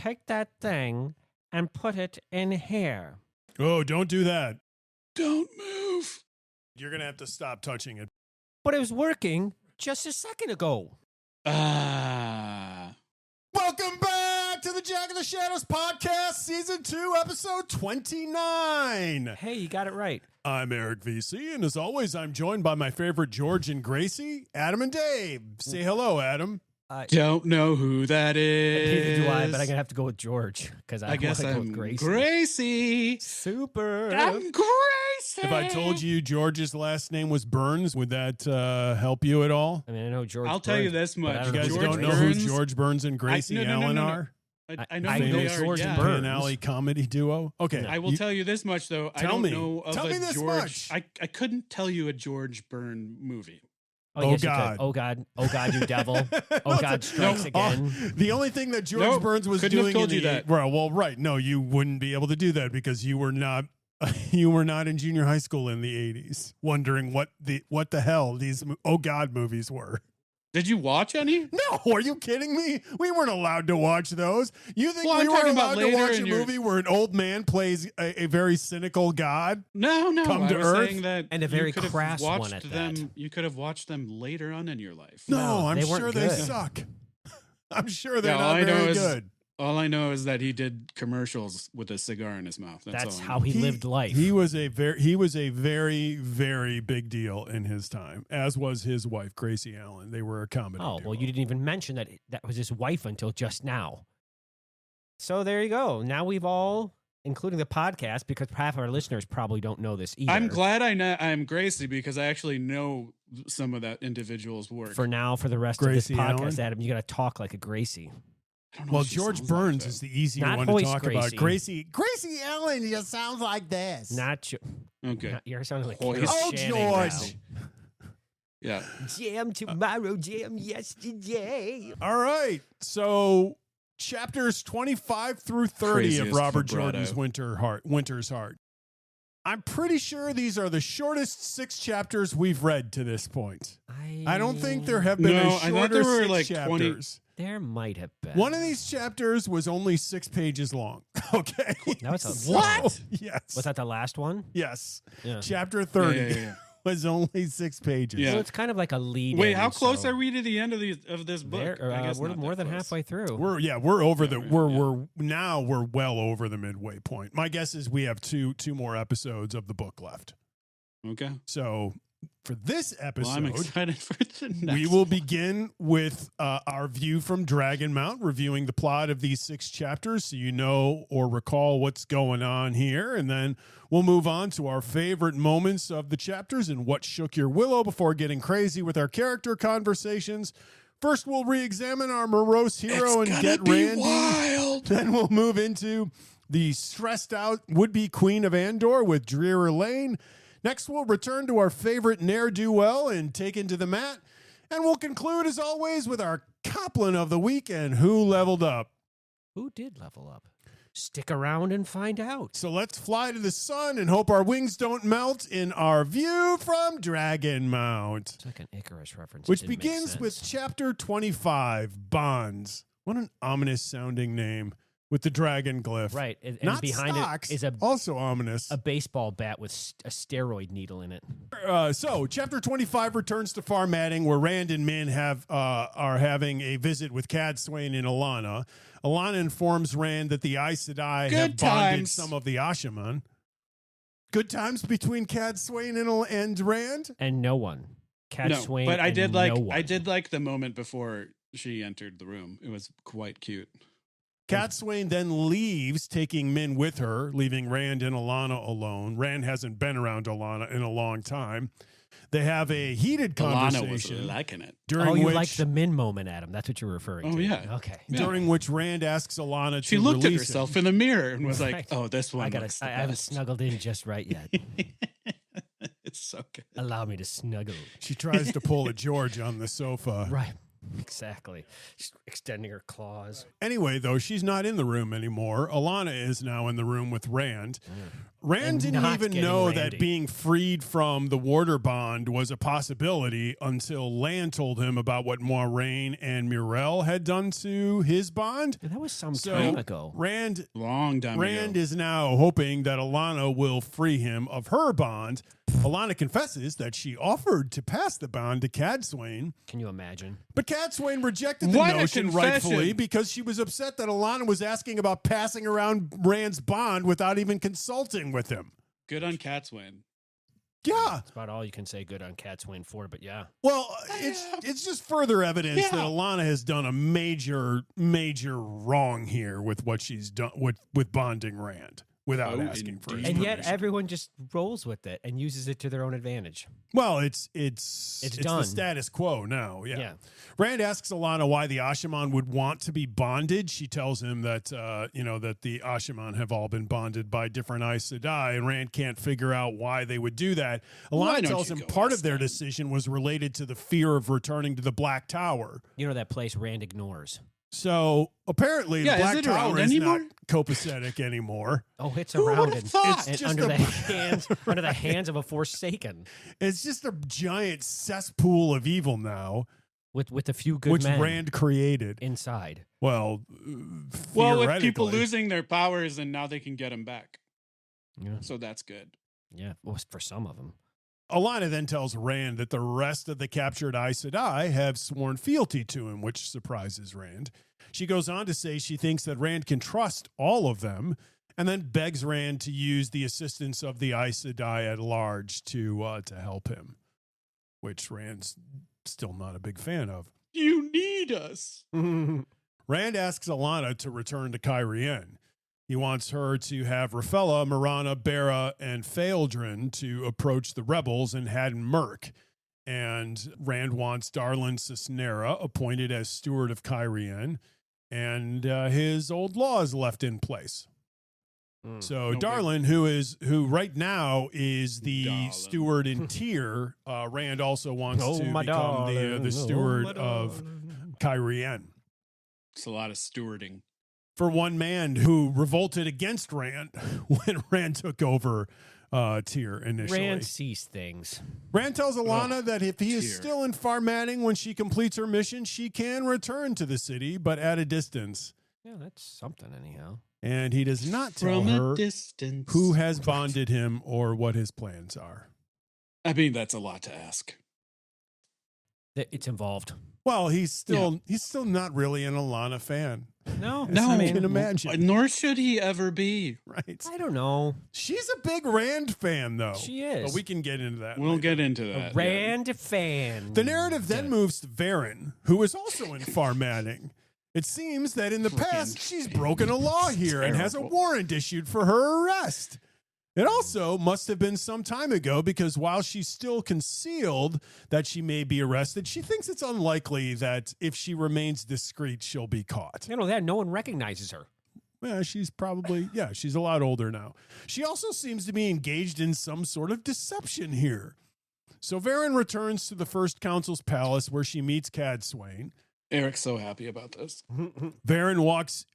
take that thing and put it in here. Oh, don't do that. Don't move. You're going to have to stop touching it. But it was working just a second ago. Welcome back to the Jack of the Shadows podcast, season 2, episode 29. Hey, you got it right. I'm Eric VC, and as always, I'm joined by my favorite George and Gracie, Adam and Dave. Say hello, Adam. Don't know who that is. Neither do I, but I'm going to have to go with George because I guess want to go I'm with Gracie. Gracie. Super. I'm Gracie. If I told you George's last name was Burns, would that help you at all? I mean, I know George I'll tell you Burns, this much. You guys George don't know Burns, who George Burns and Gracie Allen are? I know I who know they are. George yeah. and Burns. An alley comedy duo? Okay. I will tell you this much, though. I Tell don't me. know of Tell a me this George. much. I couldn't tell you a George Byrne movie. Oh, yes, God. You could. Oh, God. Oh, God, you devil. Oh, God, strikes again. The only thing that George Burns was couldn't have doing told in you the that. well, right. No, you wouldn't be able to do that because you were not in junior high school in the 80s wondering what the hell these Oh God movies were. Did you watch any? No, are you kidding me? We weren't allowed to watch those. You think we were talking about allowed to later watch a in your- movie where an old man plays a very cynical god? No. Come I to was Earth? saying that And a very you could have crass one watched at them. that. You could have watched them later on in your life. No, I'm they weren't sure they good. suck. I'm sure they're Yeah, not very good. All I know is that he did commercials with a cigar in his mouth. That's all I how know. he lived life. He was a very, very big deal in his time, as was his wife, Gracie Allen. They were a comedy Oh, duo. well, you didn't even mention that was his wife until just now. So there you go. Now we've all, including the podcast, because half of our listeners probably don't know this either. I'm glad I'm Gracie because I actually know some of that individual's work. For now, for the rest Gracie of this podcast, Allen? Adam, you got to talk like a Gracie. I don't know Well, if she George sounds Burns like is the easy Not one to voice talk about. Gracie. Gracie Allen just sounds like this. Not you. that. Okay. You're sounding like Oh, Carol Oh, Channing George. Yeah. now. Jam tomorrow, jam yesterday. All right. So chapters 25 through 30 of Craziest Robert vibrato. Jordan's Winter's Heart. I'm pretty sure these are the shortest 6 chapters we've read to this point. I don't think there have been No, a I thought shorter there were 6 like 20 chapters. There might have been. One of these chapters was only 6 pages long. Okay. That was a So, what? Yes. Was that the last one? Yes. Yeah. Chapter 30 Yeah. was only 6 pages. Yeah. So it's kind of like a lead. Wait, how close are we to the end of this book? We're more than halfway through. We're over the Yeah, we're well over the midway point. My guess is we have two more episodes of the book left. Okay. So for this episode, Well, I'm excited for the next. we will begin with our view from Dragonmount, reviewing the plot of these 6 chapters so you know or recall what's going on here. And then we'll move on to our favorite moments of the chapters and what shook your Willow before getting crazy with our character conversations. First, we'll re-examine our morose hero and get Randy. Wild. Then we'll move into the stressed out would-be Queen of Andor with Drear Elayne. Next, we'll return to our favorite ne'er-do-well and take into the mat. And we'll conclude, as always, with our Coplin of the week and who leveled up. Who did level up? Stick around and find out. So let's fly to the sun and hope our wings don't melt in our view from Dragonmount, It's like an Icarus reference. which It didn't make begins sense. with chapter 25, Bonds. What an ominous sounding name with the dragon glyph. Right, and Not behind stocks, it is also ominous. a baseball bat with a steroid needle in it. So chapter 25 returns to Farm Adding, where Rand and Min are having a visit with Cad Swain and Alana. Alana informs Rand that the Aes Sedai have bonded times. some of the Ashaman. Good times between Cad Swain and Rand. And no one. Cad No, Swain. but I and did no one. I did like the moment before she entered the room. It was quite cute. Cad Swain then leaves, taking Min with her, leaving Rand and Alana alone. Rand hasn't been around Alana in a long time. They have a heated Alana was conversation liking it. during Oh, you which like the Min moment, Adam. That's what you're referring Oh, to. yeah. Okay. Yeah. during which Rand asks Alana to She looked at release herself him. in the mirror and was like, Right. "Oh, this one I looks the haven't best." snuggled in just right yet. It's so good. Allow me to snuggle. She tries to pull a George on the sofa. Right. Exactly. Just extending her claws. Anyway, though, she's not in the room anymore. Alana is now in the room with Rand. Rand and didn't not even getting know Randy. that being freed from the warder bond was a possibility until Lan told him about what Moiraine and Myrelle had done to his bond. That was some So time ago. Rand Long time Rand ago. is now hoping that Alana will free him of her bond. Alana confesses that she offered to pass the bond to Cadsuane, Can you imagine? but Cadsuane rejected the What a notion confession. rightfully because she was upset that Alana was asking about passing around Rand's bond without even consulting with him. Good on Catswain. Yeah. That's about all you can say good on Catswain for, but yeah. Well, it's just further evidence that Alana has done a major wrong here with what she's done with bonding Rand without asking for his indeed. And yet permission. everyone just rolls with it and uses it to their own advantage. Well, it's done. the status quo now. Yeah. Yeah. Rand asks Alana why the Ashaman would want to be bonded. She tells him that that the Ashaman have all been bonded by different Aes Sedai, and Rand can't figure out why they would do that. Why Alana don't tells you him go part ask of their them? decision was related to the fear of returning to the Black Tower. You know that place Rand ignores. So apparently, Yeah, the is Black it Tower around is anymore? not copacetic anymore. Oh, it's Who around would've and, thought? and It's under just the hands of a Forsaken It's just a giant cesspool of evil now, with a few good which men Rand created. inside. Well, Well, with people theoretically. losing their powers, and now they can get them back. Yeah, So that's good. yeah. Well, for some of them. Alana then tells Rand that the rest of the captured Aes Sedai have sworn fealty to him, which surprises Rand. She goes on to say she thinks that Rand can trust all of them, and then begs Rand to use the assistance of the Aes Sedai at large to help him, which Rand's still not a big fan of. You need us. Rand asks Alana to return to Cairhien. He wants her to have Rafella, Marana, Bera, and Phaeldrin to approach the rebels and Haddon Merc. And Rand wants Darlin Cisnera appointed as steward of Cairhien, and his old laws left in place. So Okay. Darlin, who right now is the Darlin. steward in Tyr, Rand also wants Oh, to my become darling. the Oh, steward my of darling. Cairhien. It's a lot of stewarding. For one man who revolted against Rand when Rand took over Tyr initially. Rand sees things. Rand tells Alana that if he is Tyr. still in Farmanning when she completes her mission, she can return to the city, but at a distance. Yeah, that's something anyhow. And he does not tell From her a distance. who has bonded him or what his plans are. I mean, that's a lot to ask. It's involved. Well, he's still not really an Alana fan. No, As I you mean, can imagine. Nor should he ever be. Right. I don't know. She's a big Rand fan, though. She is. But we can get into that. We'll later. get into A that. Rand fan. The narrative then moves to Varen, who is also in Farmanning. It seems that in the past, she's broken a law here and has a Terrible. warrant issued for her arrest. It also must have been some time ago because while she's still concealed that she may be arrested, she thinks it's unlikely that if she remains discreet, she'll be caught. You know that no one recognizes her. Yeah, she's a lot older now. She also seems to be engaged in some sort of deception here. So Varen returns to the First Council's palace where she meets Cadsuane. Eric's so happy about this. Varen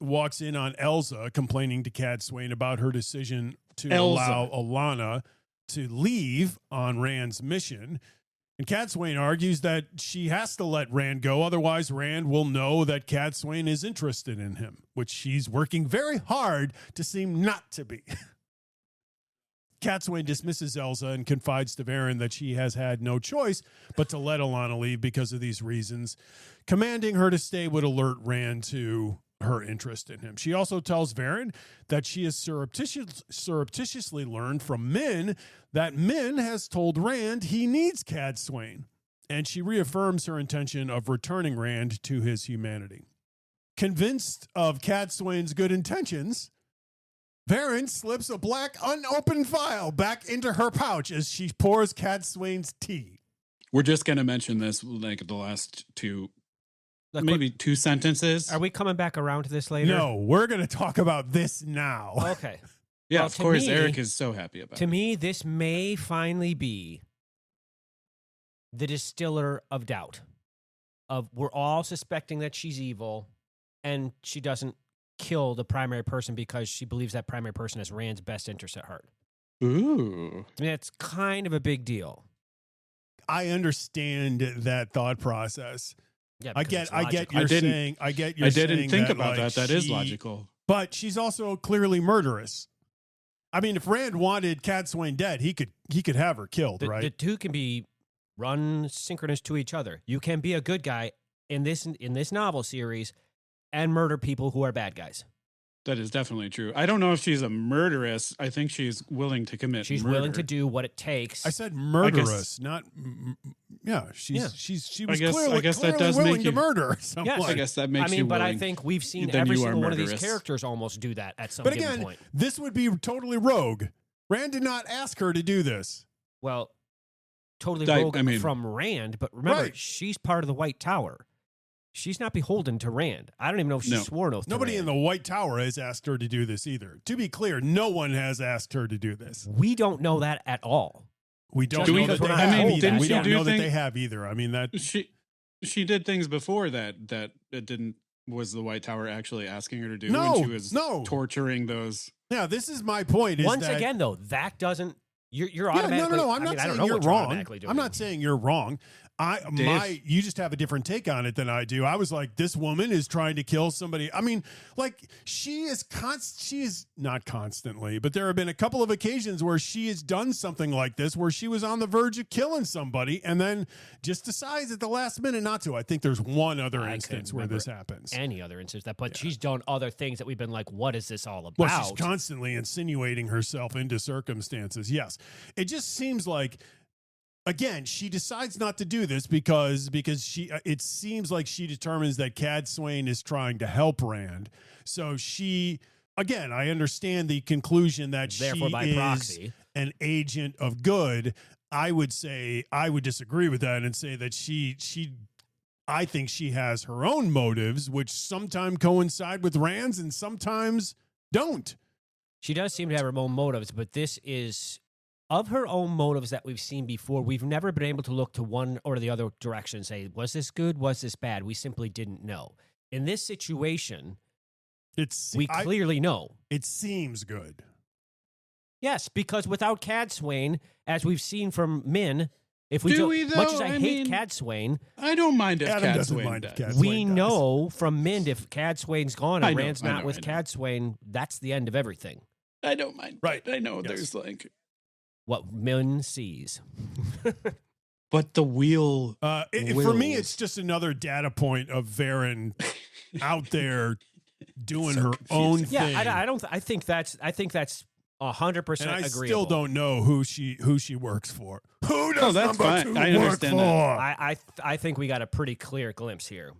walks in on Elsa, complaining to Cadsuane about her decision to Elsa. allow Alana to leave on Rand's mission. And Cadsuane argues that she has to let Rand go, otherwise Rand will know that Cadsuane is interested in him, which she's working very hard to seem not to be. Cadsuane dismisses Elsa and confides to Varen that she has had no choice but to let Alana leave because of these reasons, commanding her to stay would alert Rand to her interest in him. She also tells Varen that she has surreptitiously learned from Min that Min has told Rand he needs Cadsuane, and she reaffirms her intention of returning Rand to his humanity. Convinced of Cadsuane's good intentions, Varen slips a black unopened vial back into her pouch as she pours Cadsuane's tea. We're just going to mention this like the last two, Look, maybe two sentences. Are we coming back around to this later? No, we're going to talk about this now. Okay. Yeah, Well, of to course. me- Eric is so happy about To it. me, this may finally be the distiller of doubt. Of we're all suspecting that she's evil, and she doesn't kill the primary person because she believes that primary person has Rand's best interest at heart. Ooh. I mean, that's kind of a big deal. I understand that thought process. Yeah, I because get it's you're I didn't- saying. I get I you're didn't saying think that, about like, that. That is she- logical. But she's also clearly murderous. I mean, if Rand wanted Cat Swain dead, he could have her killed, the, right? the two can be run synchronous to each other. You can be a good guy in this novel series and murder people who are bad guys. That is definitely true. I don't know if she's a murderess. I think she's willing to commit She's murder. willing to do what it takes. I said murderous, not. Yeah, she was clearly that does willing make to you- murder someone. Yes. I guess that makes I you mean, but I willing. think we've seen Then every you are single one of these murderous. characters almost do that at some But given again, point. this would be totally rogue. Rand did not ask her to do this. Well, totally I rogue mean- from Rand, but remember, Right. she's part of the White Tower. She's not beholden to Rand. I don't even know if she No. swore an oath to Nobody in Rand. the White Tower has asked her to do this either. To be clear, no one has asked her to do this. We don't know that at all. We don't Just know because that we're they not have told either. that. We Didn't don't she know that think- they have either. I mean, that She did things before that it didn't. Was the White Tower actually asking her to do No, when she was no. torturing those? yeah, this is my point. Is Once that, again, though, that doesn't. You're yeah, automatically. no. I'm I not mean, I don't saying know you're what you're wrong. automatically doing. I'm not saying you're wrong. Dave. You just have a different take on it than I do. I was like, this woman is trying to kill somebody. I mean, like she is not constantly, but there have been a couple of occasions where she has done something like this, where she was on the verge of killing somebody and then just decides at the last minute not to. I think there's one other I instance couldn't where remember this happens. any other instance that, but she's done other things that we've been like, what is this all about? Well, she's constantly insinuating herself into circumstances. Yes. It just seems like, again, she decides not to do this because it seems like she determines that Cad Swain is trying to help Rand. So again, I understand the conclusion that Therefore, she by is proxy. an agent of good. I would disagree with that and say that I think she has her own motives, which sometimes coincide with Rand's and sometimes don't. She does seem to have her own motives, but this is of her own motives that we've seen before. We've never been able to look to one or the other direction and say, was this good? Was this bad? We simply didn't know. In this situation, we clearly know. It seems good. Yes, because without Cad Swain, as we've seen from Min, if we Do don't, we, though? much as I I hate mean, Cad Swain, I don't mind if Adam Cad doesn't Swain mind if does. Cad we Swain does. know from Min if Cad Swain's gone I and know, Rand's I not know, with I know. Cad Swain, that's the end of everything. I don't mind. Right. I know Yes. there's like, What Min sees. but the wheel. For me, Wills. it's just another data point of Varen out there doing So her own confusing. thing. Yeah, I think that's 100% and I agreeable. still don't know who she works for. Who does that's number fine. 2 I work understand for? that. I think we got a pretty clear glimpse here.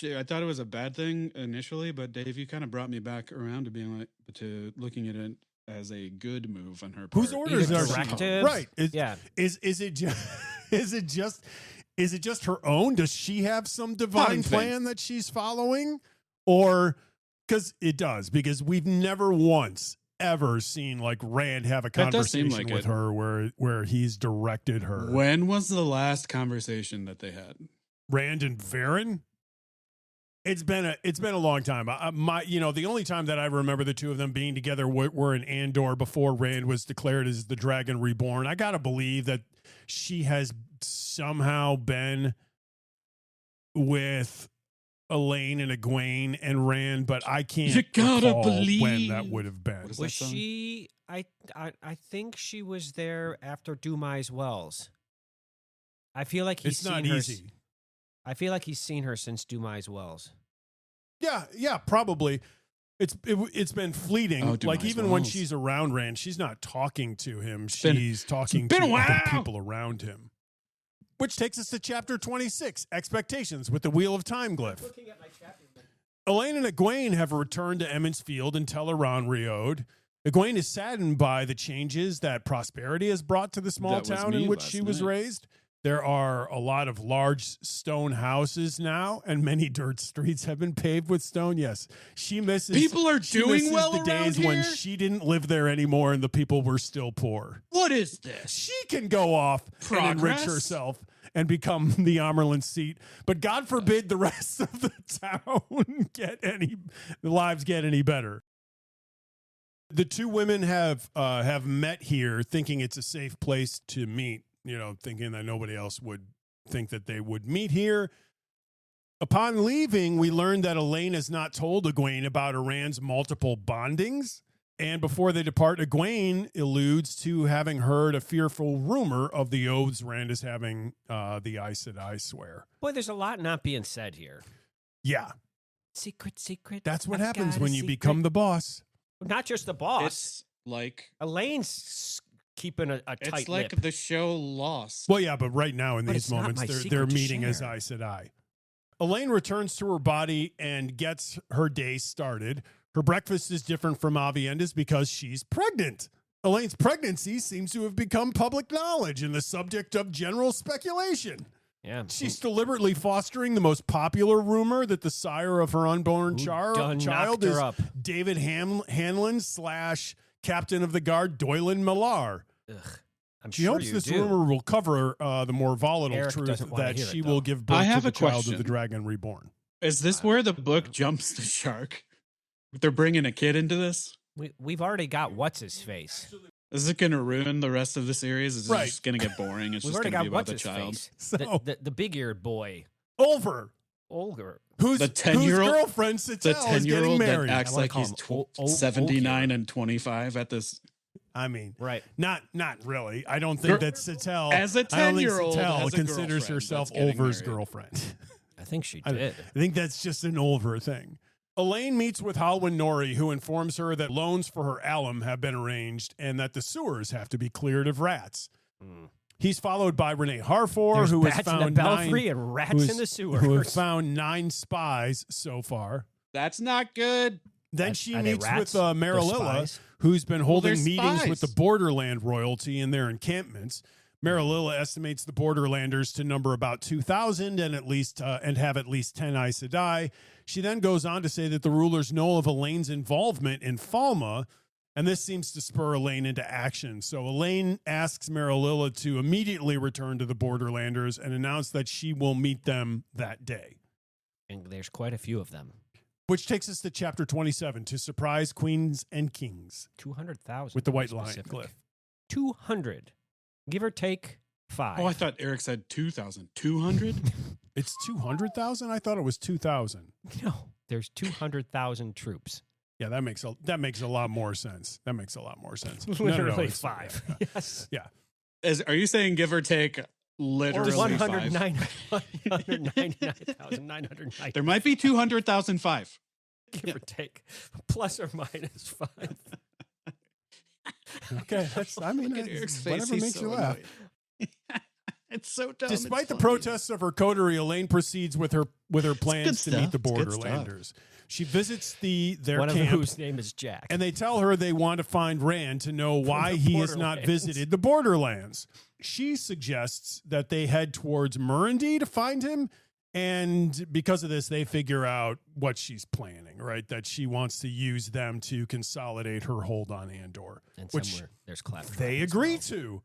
I thought it was a bad thing initially, but Dave, you kind of brought me back around to being like to looking at it as a good move on her part. Whose orders Either are she? directives, Right? yeah. Is it just is it just her own? Does she have some divine Fine thing. plan that she's following, or because we've never once ever seen like Rand have a That does seem conversation like with it. her where he's directed her. When was the last conversation that they had? Rand and Varen. It's been a long time. The only time that I remember the two of them being together were in Andor before Rand was declared as the Dragon Reborn. I gotta believe that she has somehow been with Elayne and Egwene and Rand, but I can't You gotta recall when believe. that would have been. What is Was that song? she? I think she was there after Dumai's Wells. I feel like he's It's not seen her. easy. I feel like he's seen her since Dumai's Wells. Yeah, probably. It's been fleeting. Oh, Like Dumai's even when Wells. she's around Rand, she's not talking to him. been- She's talking been to a other while. people around him. Which takes us to chapter 26, Expectations with the Wheel of Time glyph. Elayne and Egwene have returned to Emmons Field and Teleron Riode. Egwene is saddened by the changes that prosperity has brought to the small That was town in me which last she was night. raised. There are a lot of large stone houses now, and many dirt streets have been paved with stone. Yes, she misses. People are she doing misses well the around days when here? she didn't live there anymore, and the people were still poor. What is this? She can go off and enrich Progress? herself and become the Amerlin seat, but God forbid the rest of the town the lives get any better. The two women have met here thinking it's a safe place to meet, thinking that nobody else would think that they would meet here. Upon leaving, we learned that Elayne has not told Egwene about Iran's multiple bondings. And before they depart, Egwene alludes to having heard a fearful rumor of the oaths Rand is having the Aes Sedai swear. Boy, there's a lot not being said here. Yeah. Secret. That's what happens when you become the boss. Not just the boss. It's like Elaine's keeping a tight it's like lip. the show Lost. Well, yeah, but right now in But these it's not moments, my they're secret to meeting as share. Aes Sedai. Elayne returns to her body and gets her day started. Her breakfast is different from Avienda's because she's pregnant. Elaine's pregnancy seems to have become public knowledge and the subject of general speculation. Yeah. She's deliberately fostering the most popular rumor that the sire of her unborn Done child knocked her is up. David Hanlon / Captain of the Guard Doylan Millar. Ugh. I'm She sure hopes you this do. rumor will cover the more volatile Eric truth doesn't wanna that hear she it, will though. give birth I to have the a child of question. the dragon reborn. Is this where the book jumps the shark? They're bringing a kid into this? We've already got what's his face. Is it going to ruin the rest of the series? Is it Right. just going to get boring? It's We've just already going to be got about what's the his child. face. So The big-eared boy, Ulver, Olger. whose The 10-year-old girlfriend The Sitzel is getting 10-year-old that married. acts I wanna like call he's him old 79 and 25 at this. I mean, Right. not really. I don't think Girl- that Sitzel, As a I don't think 10-year-old Sitzel has a considers girlfriend herself that's getting Ulver's married. girlfriend. I think she I did. think that's just an Ulver thing. Elayne meets with Halwyn Nori, who informs her that loans for her alum have been arranged and that the sewers have to be cleared of rats. Mm. He's followed by Renee Harfor, There's who has bats in the found belfry 9, and rats who's- in the sewer. who has found 9 spies so far. That's not good. Then Are- she are they meets rats? with They're Marililla, spies? who's been holding they're meetings with the spies. Borderland royalty in their encampments. Marililla estimates the Borderlanders to number about 2,000 and have at least 10 Aes Sedai. She then goes on to say that the rulers know of Elaine's involvement in Falma, and this seems to spur Elayne into action. So Elayne asks Marililla to immediately return to the Borderlanders and announce that she will meet them that day. And there's quite a few of them. Which takes us to chapter 27, to surprise queens and kings 200,000. with the white to be lion specific. glyph. 200. Give or take 5. Oh, I thought Eric said 2,000. 200? It's 200,000? I thought it was 2,000. No, there's 200,000 troops. Yeah, that makes a lot more sense. That makes a lot more sense. No, Literally it's 5. yeah. Yes. Are you saying give or take Or literally 5? 199,990. There might be 200,005. Give or take. Plus or minus 5. Okay, I mean, Look at Eric's face. whatever He's makes so you laugh. annoyed. It's so dumb. Despite It's the funny. protests of her coterie, Elayne proceeds with her plans to stuff. meet the It's good stuff. Borderlanders. She visits their One of camp, whose name is Jack. and they tell her they want to find Rand to know why the he has not Borderlands. visited the Borderlands. She suggests that they head towards Murundi to find him, and because of this, they figure out what she's planning, right? That she wants to use them to consolidate her hold on Andor, and which somewhere there's claptrap. they as agree well. to.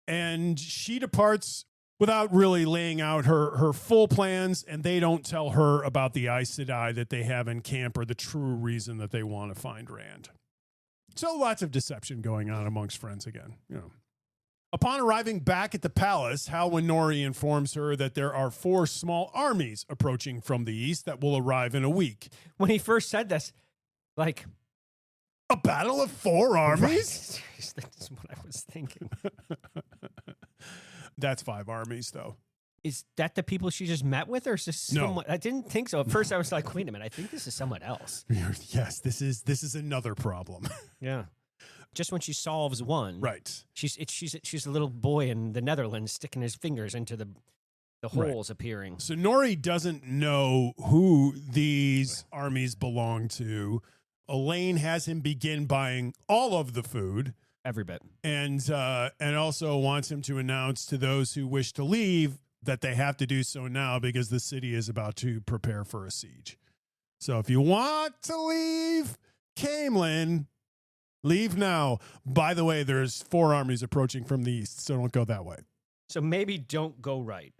And she departs without really laying out her full plans, and they don't tell her about the Aes Sedai that they have in camp or the true reason that they want to find Rand. So lots of deception going on amongst friends again. Upon arriving back at the palace, Halwyn Nori informs her that there are 4 small armies approaching from the east that will arrive in a week. When he first said this, like, A battle of 4 armies? Right. That's what I was thinking. That's 5 armies, though. Is that the people she just met with, or is this No. someone? I didn't think so. At first, I was like, wait a minute, I think this is someone else. Yes, this is another problem. Yeah. Just when she solves one, Right. she's a little boy in the Netherlands sticking his fingers into the Right. holes appearing. So Nori doesn't know who these armies belong to. Elayne has him begin buying all of the food, Every bit. and also wants him to announce to those who wish to leave that they have to do so now because the city is about to prepare for a siege. So if you want to leave Camelin, leave now. By the way, there's 4 armies approaching from the east, so don't go that way. So maybe don't go right.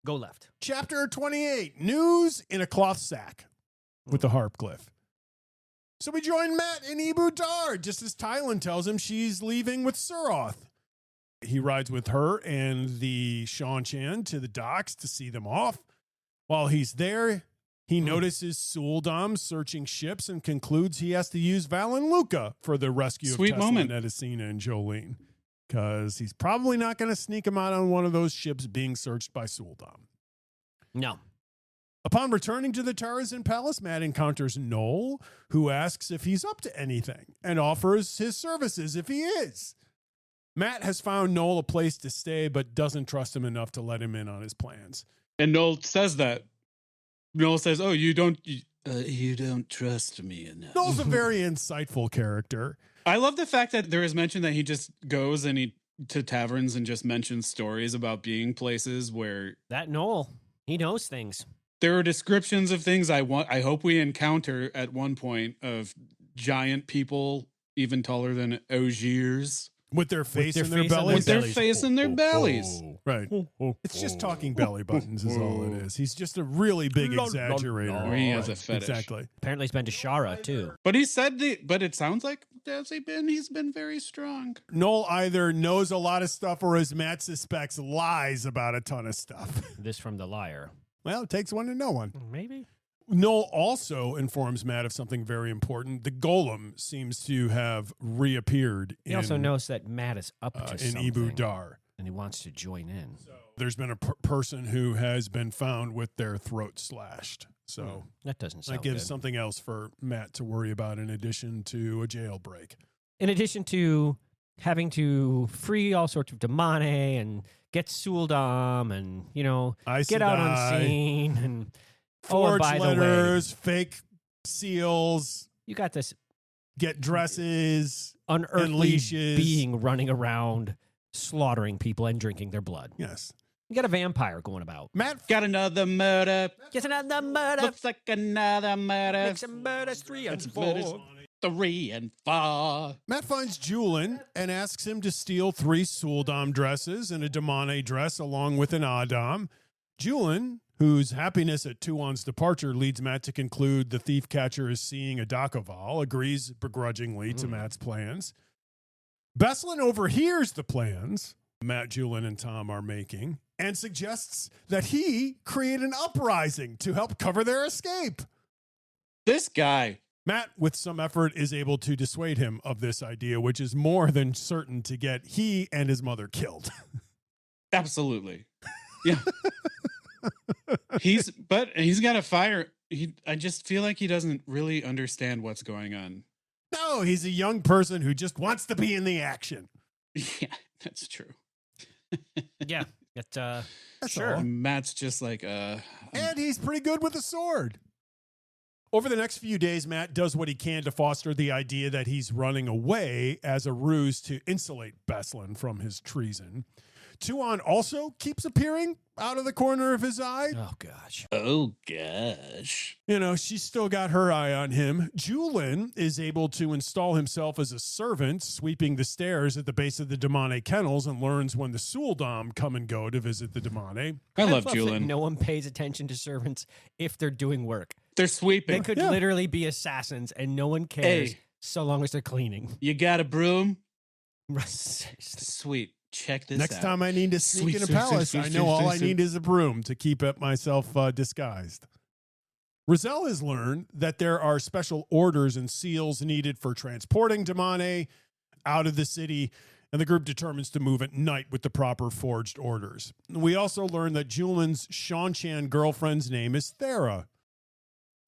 Go left. Chapter 28, News in a Cloth Sack with the harp glyph. So we join Matt in Ibu Dar, just as Tylan tells him she's leaving with Suroth. He rides with her and the Shan-Chan to the docks to see them off. While he's there, he notices Suldam searching ships and concludes he has to use Val and Luca for the rescue Sweet of Tesla, moment. Edicina, and Jolene. Because he's probably not going to sneak him out on one of those ships being searched by Suldam. No. Upon returning to the Tarazin Palace, Matt encounters Noel, who asks if he's up to anything and offers his services if he is. Matt has found Noel a place to stay, but doesn't trust him enough to let him in on his plans. And Noel says that. Noel says, "Oh, you don't trust me enough." Noel's a very insightful character. I love the fact that there is mention that he just goes to taverns and just mentions stories about being places where That Noel, he knows things. there are descriptions of things I hope we encounter at one point of giant people even taller than Ogiers. With their face in their face on bellies. With their bellies. face in their bellies. Right. It's just talking belly buttons is all it is. He's just a really big exaggerator. Or he has a fetish. Exactly. Apparently he's been to Shara, too. But he said but it sounds like he's been very strong. Noel either knows a lot of stuff or, as Matt suspects, lies about a ton of stuff. This from the liar. Well, it takes one to know one. Maybe. Noel also informs Matt of something very important. The golem seems to have reappeared. He also knows that Matt is up to in something. Ibu Dar. And he wants to join in. There's been a person who has been found with their throat slashed. So That doesn't sound that gives good. something else for Matt to worry about in addition to a jailbreak. In addition to having to free all sorts of demone and get Suldam and, Aes get out Sedai, unseen and forge by letters, fake seals, you got this get dresses, unearthly leashes. being running around slaughtering people and drinking their blood. Yes. You got a vampire going about. Matt Got another murder. Get another murder. Looks like another murder. Make some murders 3 and That's 4. murders 3 and 4. Matt finds Julian and asks him to steal 3 Suldam dresses and a Damane dress along with an Adam. Julian, whose happiness at Tuon's departure leads Matt to conclude the thief catcher is seeing a Dakoval, agrees begrudgingly to Matt's plans. Beslan overhears the plans Matt, Julian, and Tom are making and suggests that he create an uprising to help cover their escape. This guy. Matt, with some effort, is able to dissuade him of this idea, which is more than certain to get he and his mother killed. Absolutely. Yeah. He's got a fire. I just feel like he doesn't really understand what's going on. No, he's a young person who just wants to be in the action. Yeah, that's true. Yeah. That's Sure. all. Matt's just like And he's pretty good with a sword. Over the next few days, Matt does what he can to foster the idea that he's running away as a ruse to insulate Beslan from his treason. Tuon also keeps appearing out of the corner of his eye. Oh, gosh. Oh gosh. She's still got her eye on him. Julian is able to install himself as a servant, sweeping the stairs at the base of the Damane kennels, and learns when the Suldam come and go to visit the Damane. I love that Julian. no one pays attention to servants if they're doing work. They're They sweeping. could Yeah. literally be assassins and no one cares Hey. so long as they're cleaning. You got a broom? Seriously. Sweet. Check this Next out. time I need to sneak Sweet, in a sweet, palace, sweet, I sweet, know all sweet, I sweet. need is a broom to keep myself disguised. Rizal has learned that there are special orders and seals needed for transporting Damane out of the city, and the group determines to move at night with the proper forged orders. We also learn that Julian's Shan-Chan girlfriend's name is Thera.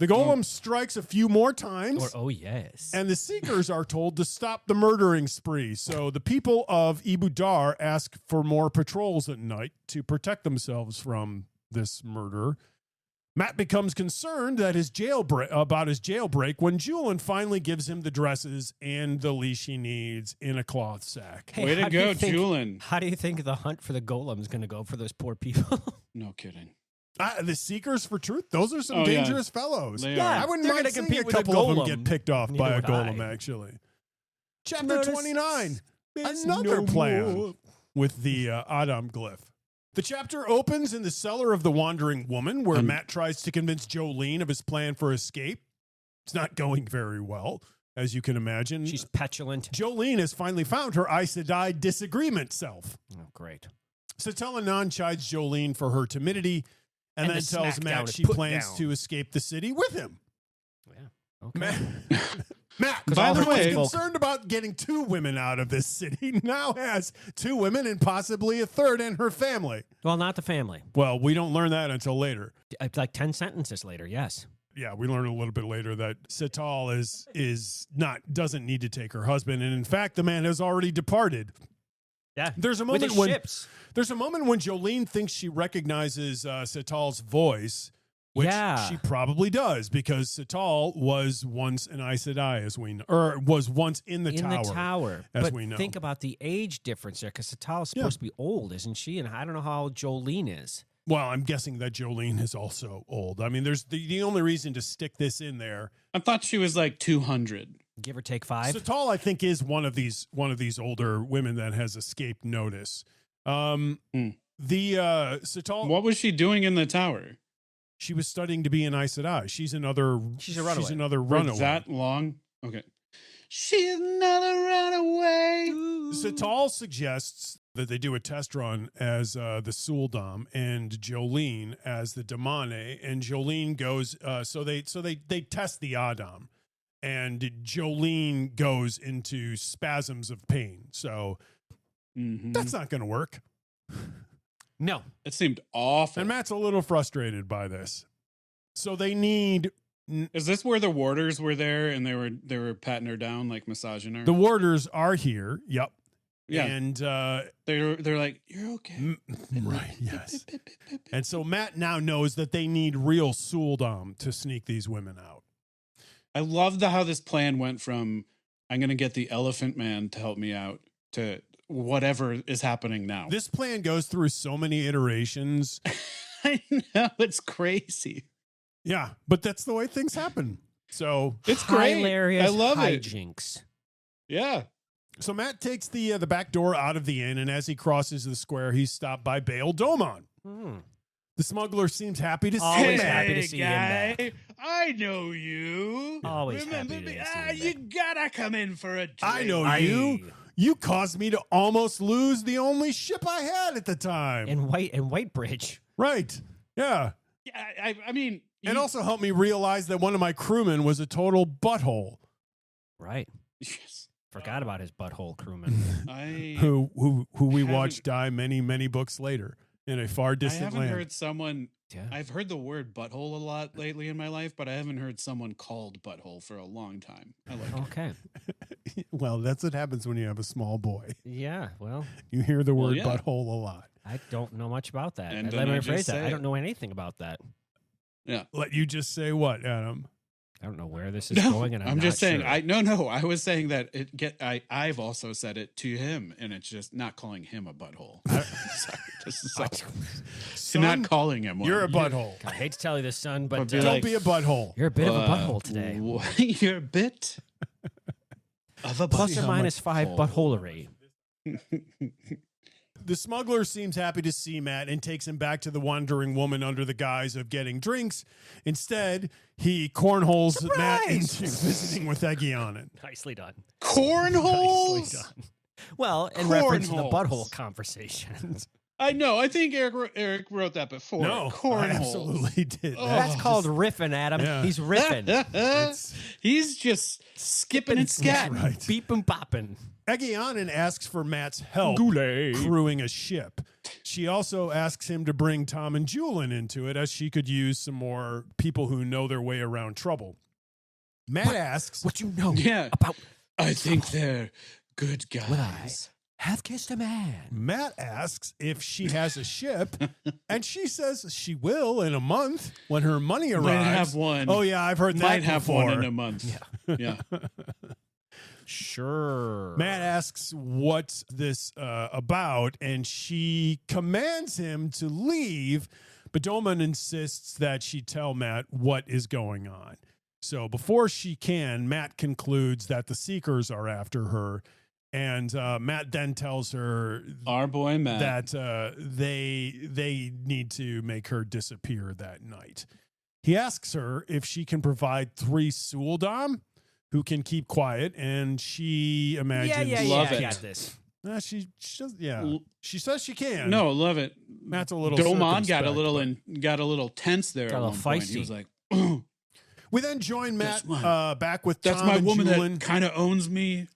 The golem strikes a few more times. Or, oh, yes. And the Seekers are told to stop the murdering spree. So the people of Ibu Dar ask for more patrols at night to protect themselves from this murder. Matt becomes concerned that about his jailbreak when Julian finally gives him the dresses and the leash he needs in a cloth sack. Hey, Way to how do you go, think- Julian. How do you think the hunt for the golem is going to go for those poor people? No kidding. The Seekers for Truth, those are some Oh, yeah. dangerous fellows. They Yeah, are. I wouldn't they're mind gonna seeing compete a with a couple of them golem. get picked off Neither by a would golem, I. actually. Chapter Notice 29. there's Another no plan more. with the Adam glyph. The chapter opens in the cellar of the Wandering Woman, where Matt tries to convince Jolene of his plan for escape. It's not going very well, as you can imagine. She's petulant. Jolene has finally found her Aes Sedai disagreement self. Oh, great. Satella Non chides Jolene for her timidity and then the tells smackdown Matt is she put plans down. to escape the city with him. Yeah. Okay. Matt, By the who way- was concerned about getting 2 women out of this city, now has 2 women and possibly a third in her family. Well, not the family. Well, we don't learn that until later. Like 10 sentences later, yes. Yeah, we learn a little bit later that Sital doesn't need to take her husband, and in fact, the man has already departed. Yeah. There's a With moment his when ships. there's a moment when Jolene thinks she recognizes Sital's voice, which Yeah. she probably does because Sital was once an Aes Sedai, as we know, or was once in the tower. As But we know. think about the age difference there, because Satala's supposed to be old, isn't she? And I don't know how old Jolene is. Well, I'm guessing that Jolene is also old. I mean, there's the only reason to stick this in there. I thought she was like 200. Give or take 5. Sital, I think, is one of these older women that has escaped notice. The Sital, What was she doing in the tower? she was studying to be an Aes Sedai. She's a runaway. For runaway. that long? Okay. She's another runaway. Sital suggests that they do a test run as the Suldam and Jolene as the Damane, and Jolene goes. So they test the Adam, and Jolene goes into spasms of pain. So that's not going to work. No. It seemed awful. And Matt's a little frustrated by this. So they need. Is this where the warders were there and they were patting her down, like massaging her? The warders are here. Yep. Yeah. And they're like, you're okay. right, yes. And so Matt now knows that they need real Suldam to sneak these women out. I love how this plan went from I'm going to get the Elephant Man to help me out to whatever is happening now. This plan goes through so many iterations. I know, it's crazy. Yeah, but that's the way things happen. So It's great. Hilarious I love it. hijinks. Yeah. So Matt takes the back door out of the inn, and as he crosses the square, he's stopped by Bail Domon. The smuggler seems happy to see Always him. happy to see him back. I know you. Always Remember happy to me? see him You back. gotta come in for a drink. I know you. You caused me to almost lose the only ship I had at the time. And Whitebridge. Right. Yeah. Yeah, I mean, And also helped me realize that one of my crewmen was a total butthole. Right. yes. Forgot about his butthole crewman. Who we haven't- watched die many books later in a far I distant haven't land. heard someone. Yeah. I've heard the word butthole a lot lately in my life, but I haven't heard someone called butthole for a long time. I like it. Okay. Well, that's what happens when you have a small boy. Yeah. Well, You hear the word yeah. butthole a lot. I don't know much about that. And Let then me I rephrase just that. say I don't it. know anything about that. Yeah. Let you just say what, Adam? I don't know where this is No, going, and I'm just not saying. sure. I was saying that I've also said it to him, and it's just not calling him a butthole. Sorry, Son, not calling him one. You're a butthole. I hate to tell you this, son, but But be Don't like, be a butthole. you're a bit of a butthole today. You're a bit of a Plus or how minus much 5 buttholery. The smuggler seems happy to see Matt and takes him back to the wandering woman under the guise of getting drinks. Instead, he cornholes Matt into visiting with Egionin. Nicely done. cornholes. Nicely done. Well, in reference to the Cornholes. butthole conversations. I know. I think Eric wrote that before. No, I cornholes. absolutely did. Oh. That's called riffing, Adam. Yeah. He's riffing. He's just skipping and That's scatting. right. Beeping popping. Egionin asks for Matt's help Goulet. crewing a ship. She also asks him to bring Tom and Julian into it, as she could use some more people who know their way around trouble. Matt asks, What you know Yeah. about I think they're good guys. have kissed a man? Matt asks if she has a ship, and she says she will in a month when her money arrives. Might have one. Oh yeah, I've heard that Might have before. one in a month. Yeah. Sure. Matt asks what's this about, and she commands him to leave, but Dolman insists that she tell Matt what is going on. So before she can, Matt concludes that the Seekers are after her, and Matt then tells her Our boy Matt. that they need to make her disappear that night. He asks her if she can provide 3 Suldam who can keep quiet, and she imagines... Love I it. got this. She does, she says she can. No, love it. Matt's a little Domon got a circumspect, little but- got a little tense there. Got a At little one point. feisty. He was like, We then join Matt back with "That's Tom my and woman Julian. that kind of owns me,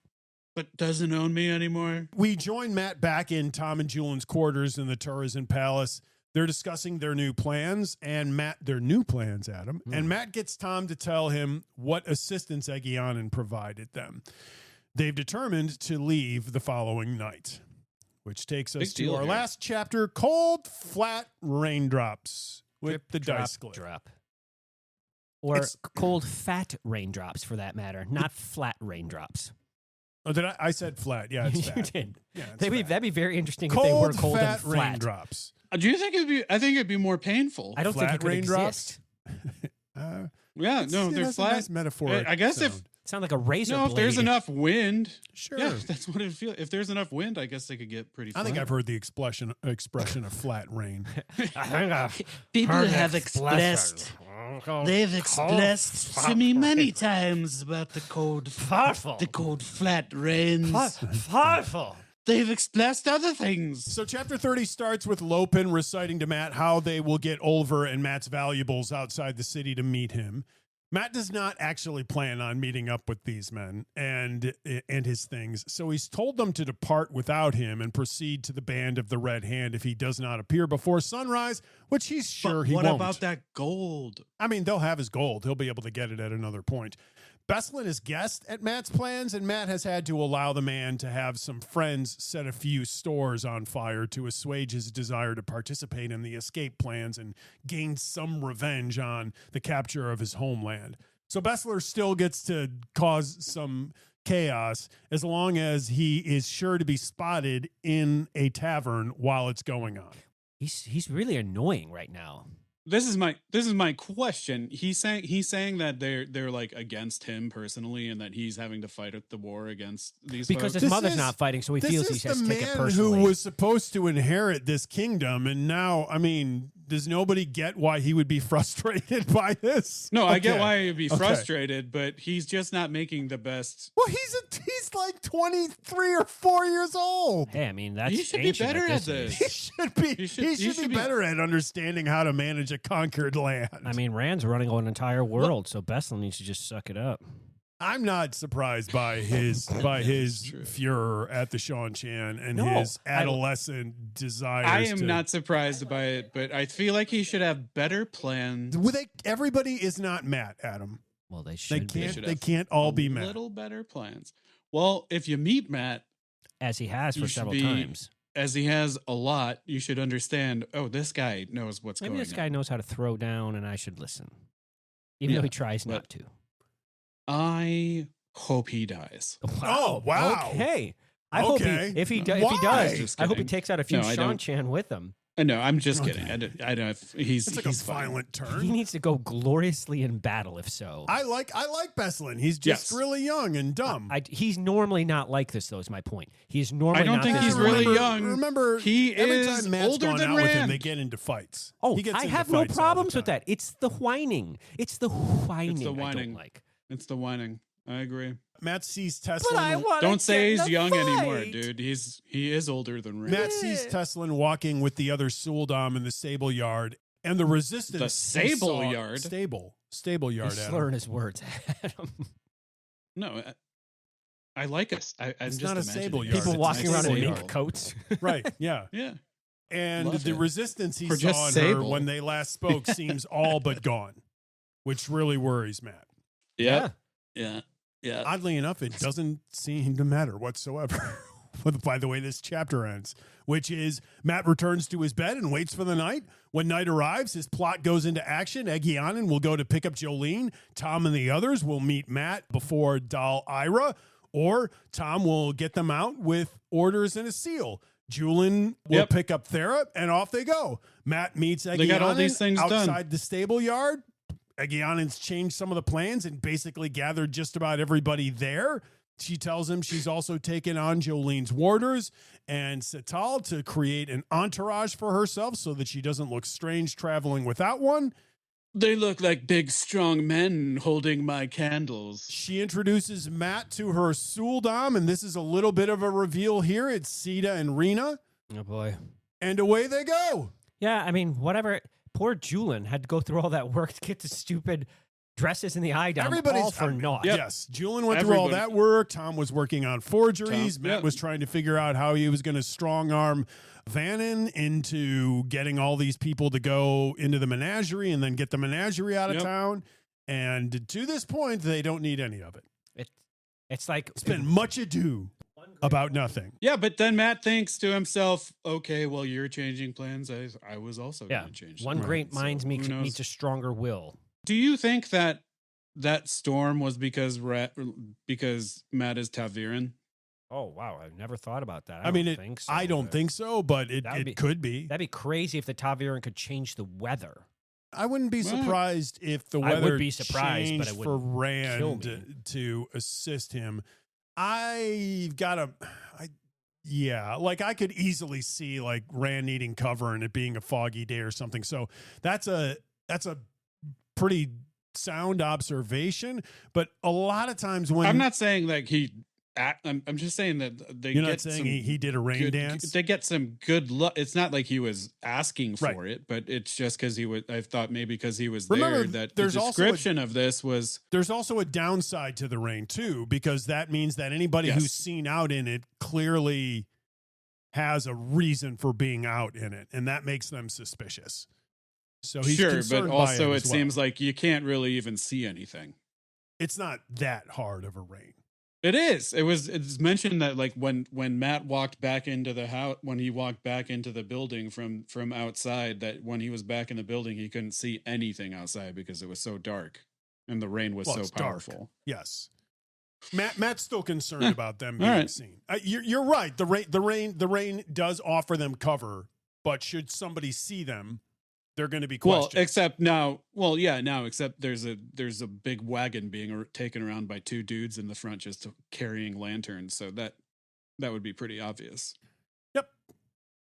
but doesn't own me anymore." We join Matt back in Tom and Julian's quarters in the Turazin Palace. They're discussing their new plans, and Adam. And Matt gets Tom to tell him what assistance Egeanin provided them. They've determined to leave the following night, which takes us to our last chapter, Cold Flat Raindrops, with Drip, the drop, dice glare. drop. Or cold fat raindrops, for that matter, not flat raindrops. Oh, did I said flat? Yeah, it's You fat. did. Yeah, it's That'd fat. be very interesting Cold, if they were cold fat and flat. raindrops. Do you think it'd be? I think it'd be more painful. I don't think Flat it could raindrops? exist. Yeah, no, they're that's a flat. nice metaphor. I guess if Sound like a razor if there's blade. enough wind, Sure. yeah, that's what it feels. If there's enough wind, I guess they could get pretty. I think flat. I've heard the expression of flat rain. People have expressed, they've expressed to me many times about the cold flat rains. Powerful. They've expressed other things. So chapter 30 starts with Lopin reciting to Matt how they will get Ulver and Matt's valuables outside the city to meet him. Matt does not actually plan on meeting up with these men and his things, so he's told them to depart without him and proceed to the Band of the Red Hand if he does not appear before sunrise, which he's sure But he what won't. about that gold? I mean, they'll have his gold. He'll be able to get it at another point. Bestlin has guessed at Matt's plans, and Matt has had to allow the man to have some friends set a few stores on fire to assuage his desire to participate in the escape plans and gain some revenge on the capture of his homeland. So Bessler still gets to cause some chaos as long as he is sure to be spotted in a tavern while it's going on. He's really annoying right now. This is my question. He's saying that they're like against him personally, and that he's having to fight the war against these Because folks. his mother's not fighting, so he feels he has to take it This is the personally. man who was supposed to inherit this kingdom, and now, I mean, does nobody get why he would be frustrated by this? No, I get Okay. why he'd be Okay. frustrated, but he's just not making the best. Well, he's like 23 or 4 years old. Hey, I mean, that's He should be ancient better this at age. this. He should be better at understanding how to manage a conquered land. I mean, Rand's running an entire world, so Bestlin needs to just suck it up. I'm not surprised by his true. furor at the Sean Chan and No, his adolescent desires. I am not surprised by it, but I feel like he should have better plans. Everybody is not Matt, Adam. Well, they They should be, can't. should They have can't all a be Matt. little better plans. Well, if you meet Matt, as he has for you should several be- times. as he has a lot, you should understand. Oh, this guy knows what's Maybe going this on. guy knows how to throw down, and I should listen, even Yeah, though he tries but- not to. I hope he dies. Oh, wow. Okay. I hope Okay. if he Why? does, Just I hope he kidding. takes out a few No, I Sean don't. Chan with him. No, I'm just Okay. kidding. I don't. He's It's like he's a fine. violent He turn. needs to go gloriously in battle, if so. I like Bestlin. He's just Yes. really young and dumb. He's normally not like this, though, is my point. He's normally I don't not think this he's way. really Remember- young. Remember, He every is time Matt's older gone than out with him, Rand. they get into fights. Oh, He gets I into have no fights all the problems with time. that. It's the whining. It's the whining I whining. don't like. It's the whining. I agree. Matt sees Teslin. But I want Don't say he's young anymore, dude. He is older than Rand. Matt sees Teslin walking with the other Suldam in the stable yard, and the resistance. The he stable saw- yard? Stable yard. He's Adam. slurring his words. Adam. No, I like us. I'm It's just not a imagining sable it. yard. People it's walking nice around in stable. mink coats. Right? Yeah. Yeah. And Love the it. resistance he Or just saw in her sable. when they last spoke seems all but gone, which really worries Matt. Yeah. Yeah. Oddly enough, it doesn't seem to matter whatsoever. By the way, this chapter ends, which is Matt returns to his bed and waits for the night. When night arrives, his plot goes into action. Egeanin will go to pick up Jolene. Tom and the others will meet Matt before Dal Ira, or Tom will get them out with orders and a seal. Julian will Yep. pick up Thera, and off they go. Matt meets Egeanin They got all these things done. outside the stable yard. Egeanin's changed some of the plans and basically gathered just about everybody there. She tells him she's also taken on Jolene's warders and Sital to create an entourage for herself so that she doesn't look strange traveling without one. They look like big, strong men holding my candles. She introduces Matt to her Suldam, and this is a little bit of a reveal here. It's Sita and Rena. Oh, boy. And away they go. Yeah, I mean, whatever. Poor Julian had to go through all that work to get the stupid dresses in the eye down. All for naught. Yep. Yes, Julian went through all that work. Tom was working on forgeries. Matt was trying to figure out how he was going to strong-arm Vannon into getting all these people to go into the menagerie and then get the menagerie out of town. And to this point, they don't need any of it. It's like... It's been much ado about nothing. Yeah, but then Matt thinks to himself, okay, well, you're changing plans. I was also going to change. One great mind meets a stronger will. Do you think that storm was because Matt is Taviran? Oh, wow. I've never thought about that. I don't think so, but it could be. That'd be crazy if the Taviran could change the weather. I wouldn't be surprised if the weather would be surprised, changed but it would for Rand to assist him. I could easily see like Rand needing cover and it being a foggy day or something. So that's a pretty sound observation. But a lot of times when I'm not saying like I'm just saying that you're not saying he did a rain dance. They get some good luck. It's not like he was asking for it, but it's just because he was. I thought maybe because he was there. That the description of this was. There's also a downside to the rain too, because that means that anybody who's seen out in it clearly has a reason for being out in it, and that makes them suspicious. So he's concerned but also by it seems like you can't really even see anything. It's not that hard of a rain. It is. It's mentioned that like when Matt walked back into the house, when he walked back into the building from outside, that when he was back in the building, he couldn't see anything outside because it was so dark and the rain was so powerful. Dark. Yes. Matt's still concerned about them being seen. You're right. The rain does offer them cover, but should somebody see them, they're going to be questioned. Except there's a big wagon being taken around by two dudes in the front just carrying lanterns, so that would be pretty obvious. Yep.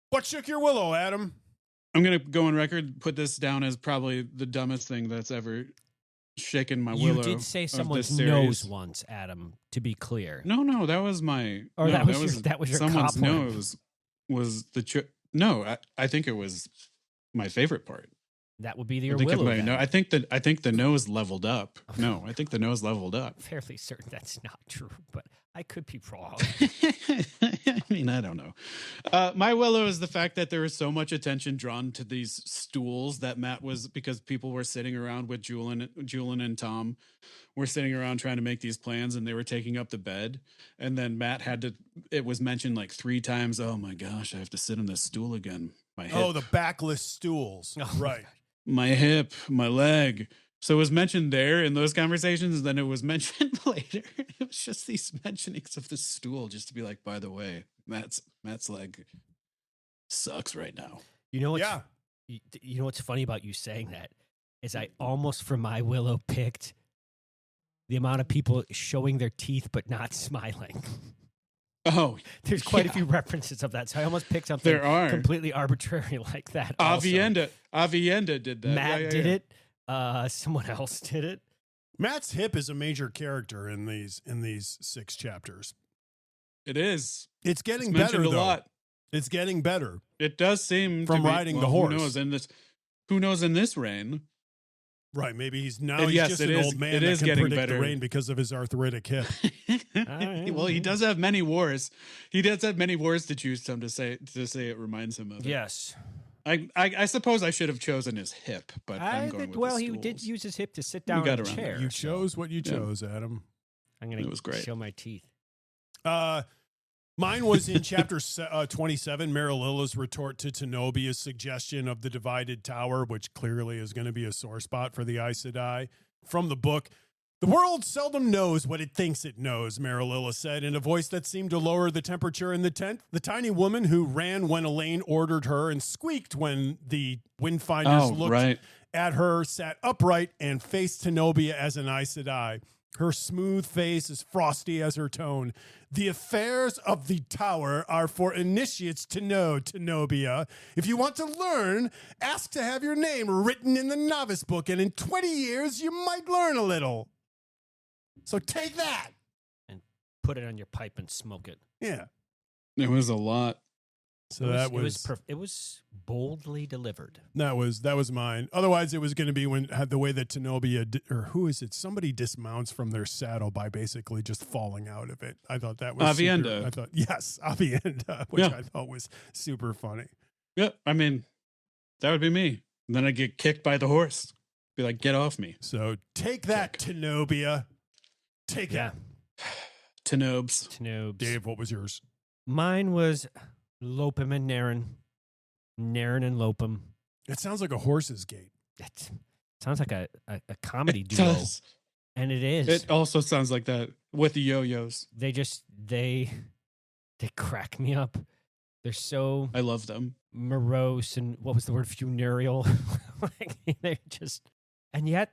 What shook your willow, Adam? I'm going to go on record, put this down as probably the dumbest thing that's ever shaken my willow. You did say someone's nose once, Adam, to be clear. No, that was my... Or that was your someone's Coplin. nose was the... No, I think it was... my favorite part. That would be your willow. No, I think the nose leveled up. No, I think the nose leveled up. Fairly certain that's not true, but I could be wrong. I mean, I don't know. My willow is the fact that there was so much attention drawn to these stools that Matt was, because people were sitting around with Julian and Tom were sitting around trying to make these plans, and they were taking up the bed. And then Matt it was mentioned like 3 times. Oh my gosh, I have to sit on this stool again. My hip. Oh, the backless stools. Right. My hip, my leg. So it was mentioned there in those conversations, and then it was mentioned later. It was just these mentionings of the stool, just to be like, by the way, Matt's leg sucks right now. You know what's funny about you saying that is I almost for my willow picked the amount of people showing their teeth but not smiling. Oh, there's quite a few references of that, so I almost picked something completely arbitrary like that. Avienda did that. Matt did it. Someone else did it. Matt's hip is a major character in these 6 chapters. It is. It's getting better a lot. It's getting better. It does seem from riding the horse. Who knows in this rain? Right, maybe he's just an old man that can predict the rain because of his arthritic hip. Well, he does have many wars. He does have many wars to choose from to say it reminds him of it. Yes. I suppose I should have chosen his hip, but I'm going with the he did use his hip to sit down in a chair. You chose what you chose, Adam. I'm going to show my teeth. Mine was in chapter 27, Marilla's retort to Tenobia's suggestion of the divided tower, which clearly is going to be a sore spot for the Aes Sedai. From the book, the world seldom knows what it thinks it knows, Marilla said in a voice that seemed to lower the temperature in the tent. The tiny woman who ran when Elayne ordered her and squeaked when the Windfinders looked at her sat upright and faced Tenobia as an Aes Sedai. Her smooth face is frosty as her tone. The affairs of the tower are for initiates to know, Tenobia. If you want to learn, ask to have your name written in the novice book, and in 20 years, you might learn a little. So take that. And put it on your pipe and smoke it. Yeah. It was a lot. So it was boldly delivered. That was mine. Otherwise, it was going to be when had the way that Tenobia or who is it? Somebody dismounts from their saddle by basically just falling out of it. I thought that was Avienda. I thought yes, Avienda, which I thought was super funny. Yeah, I mean, that would be me. And then I'd get kicked by the horse. Be like, get off me. So take that, Tenobia. Take it. Tenobes. Dave, what was yours? Mine was Lopum and Naren. Naren and Lopum. It sounds like a horse's gait. It sounds like a comedy duo. Does. And it is. It also sounds like that with the yo-yos. They crack me up. They're so I love them. morose and what was the word? Funereal. Like, they're just, and yet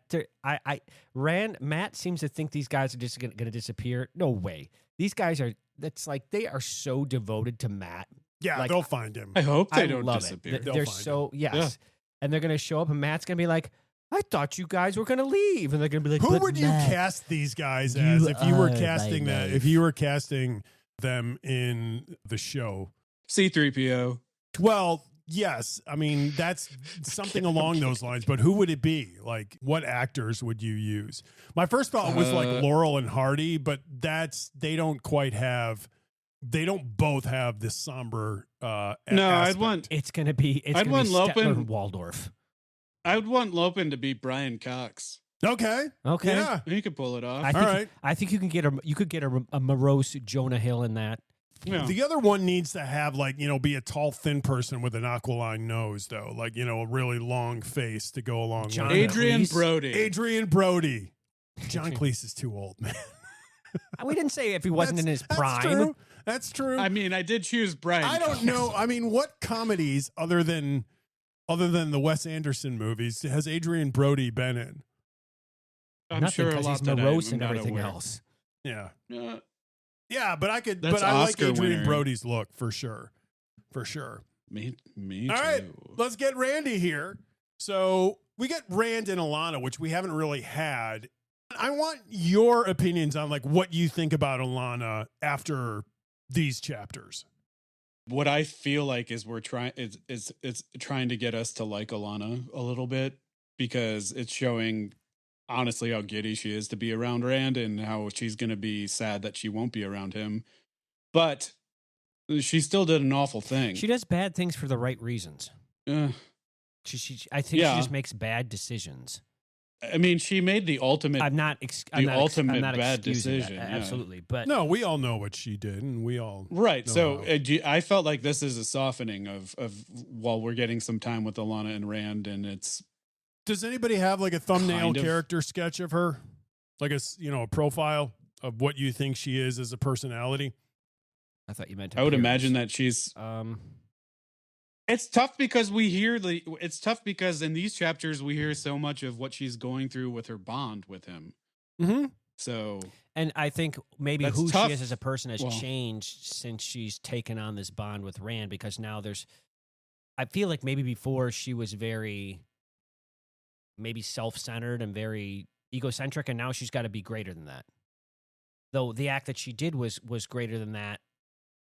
Matt seems to think these guys are just going to disappear. No way. These guys are. That's like they are so devoted to Matt. Yeah, like, they'll find him. I hope they I don't love disappear. it. They're so yes, and they're going to show up, and Matt's going to be like, "I thought you guys were going to leave," and they're going to be like, "Who "But would you Matt, cast these guys as if you were casting my that? life." If you were casting them in the show?" C-3PO. Well, yes. I mean, that's something along those lines. But who would it be? Like, what actors would you use? My first thought was like Laurel and Hardy, but they don't quite have. They don't both have this somber. No, aspect. I'd want Statler Lopin. and Waldorf. I would want Lopin to be Brian Cox. Okay. Yeah. He could pull it off. All right. I think you can get a morose Jonah Hill in that. Yeah. The other one needs to have be a tall, thin person with an aquiline nose, though. Like, a really long face to go along with it. Adrian Cleese. Brody. Adrian Brody. John Cleese is too old, man. We didn't say if he wasn't in his prime. True. That's true. I mean, I did choose Brian. I don't know. I mean, what comedies other than the Wes Anderson movies has Adrian Brody been in? I'm Nothing, sure a 'cause lot he's that morose I'm and not everything aware. else. Yeah. Yeah. Yeah, but I could. That's But I like Oscar Adrian winner. Brody's look for sure. For sure. Me All too. right, let's get Randy here. So we get Rand and Alana, which we haven't really had. I want your opinions on like what you think about Alana after these chapters. What I feel like is we're trying it's trying to get us to like Alana a little bit because it's showing honestly how giddy she is to be around Rand and how she's going to be sad that she won't be around him. But she still did an awful thing. She does bad things for the right reasons. I think she just makes bad decisions. I mean, she made the ultimate. I'm not bad excusing decision. that, yeah. absolutely, but No, we all know what she did, and we all Right. know So how. I felt like this is a softening of while we're getting some time with Alana and Rand, and it's Does anybody have like a thumbnail Kind of. character sketch of her, like a profile of what you think she is as a personality? I thought you meant. I would appearance. imagine that she's. It's tough because it's tough because in these chapters we hear so much of what she's going through with her bond with him. Mm-hmm. So, and I think maybe That's who tough. she is as a person has Well- changed since she's taken on this bond with Rand because now I feel like maybe before she was very maybe self-centered and very egocentric, and now she's got to be greater than that. Though the act that she did was greater than that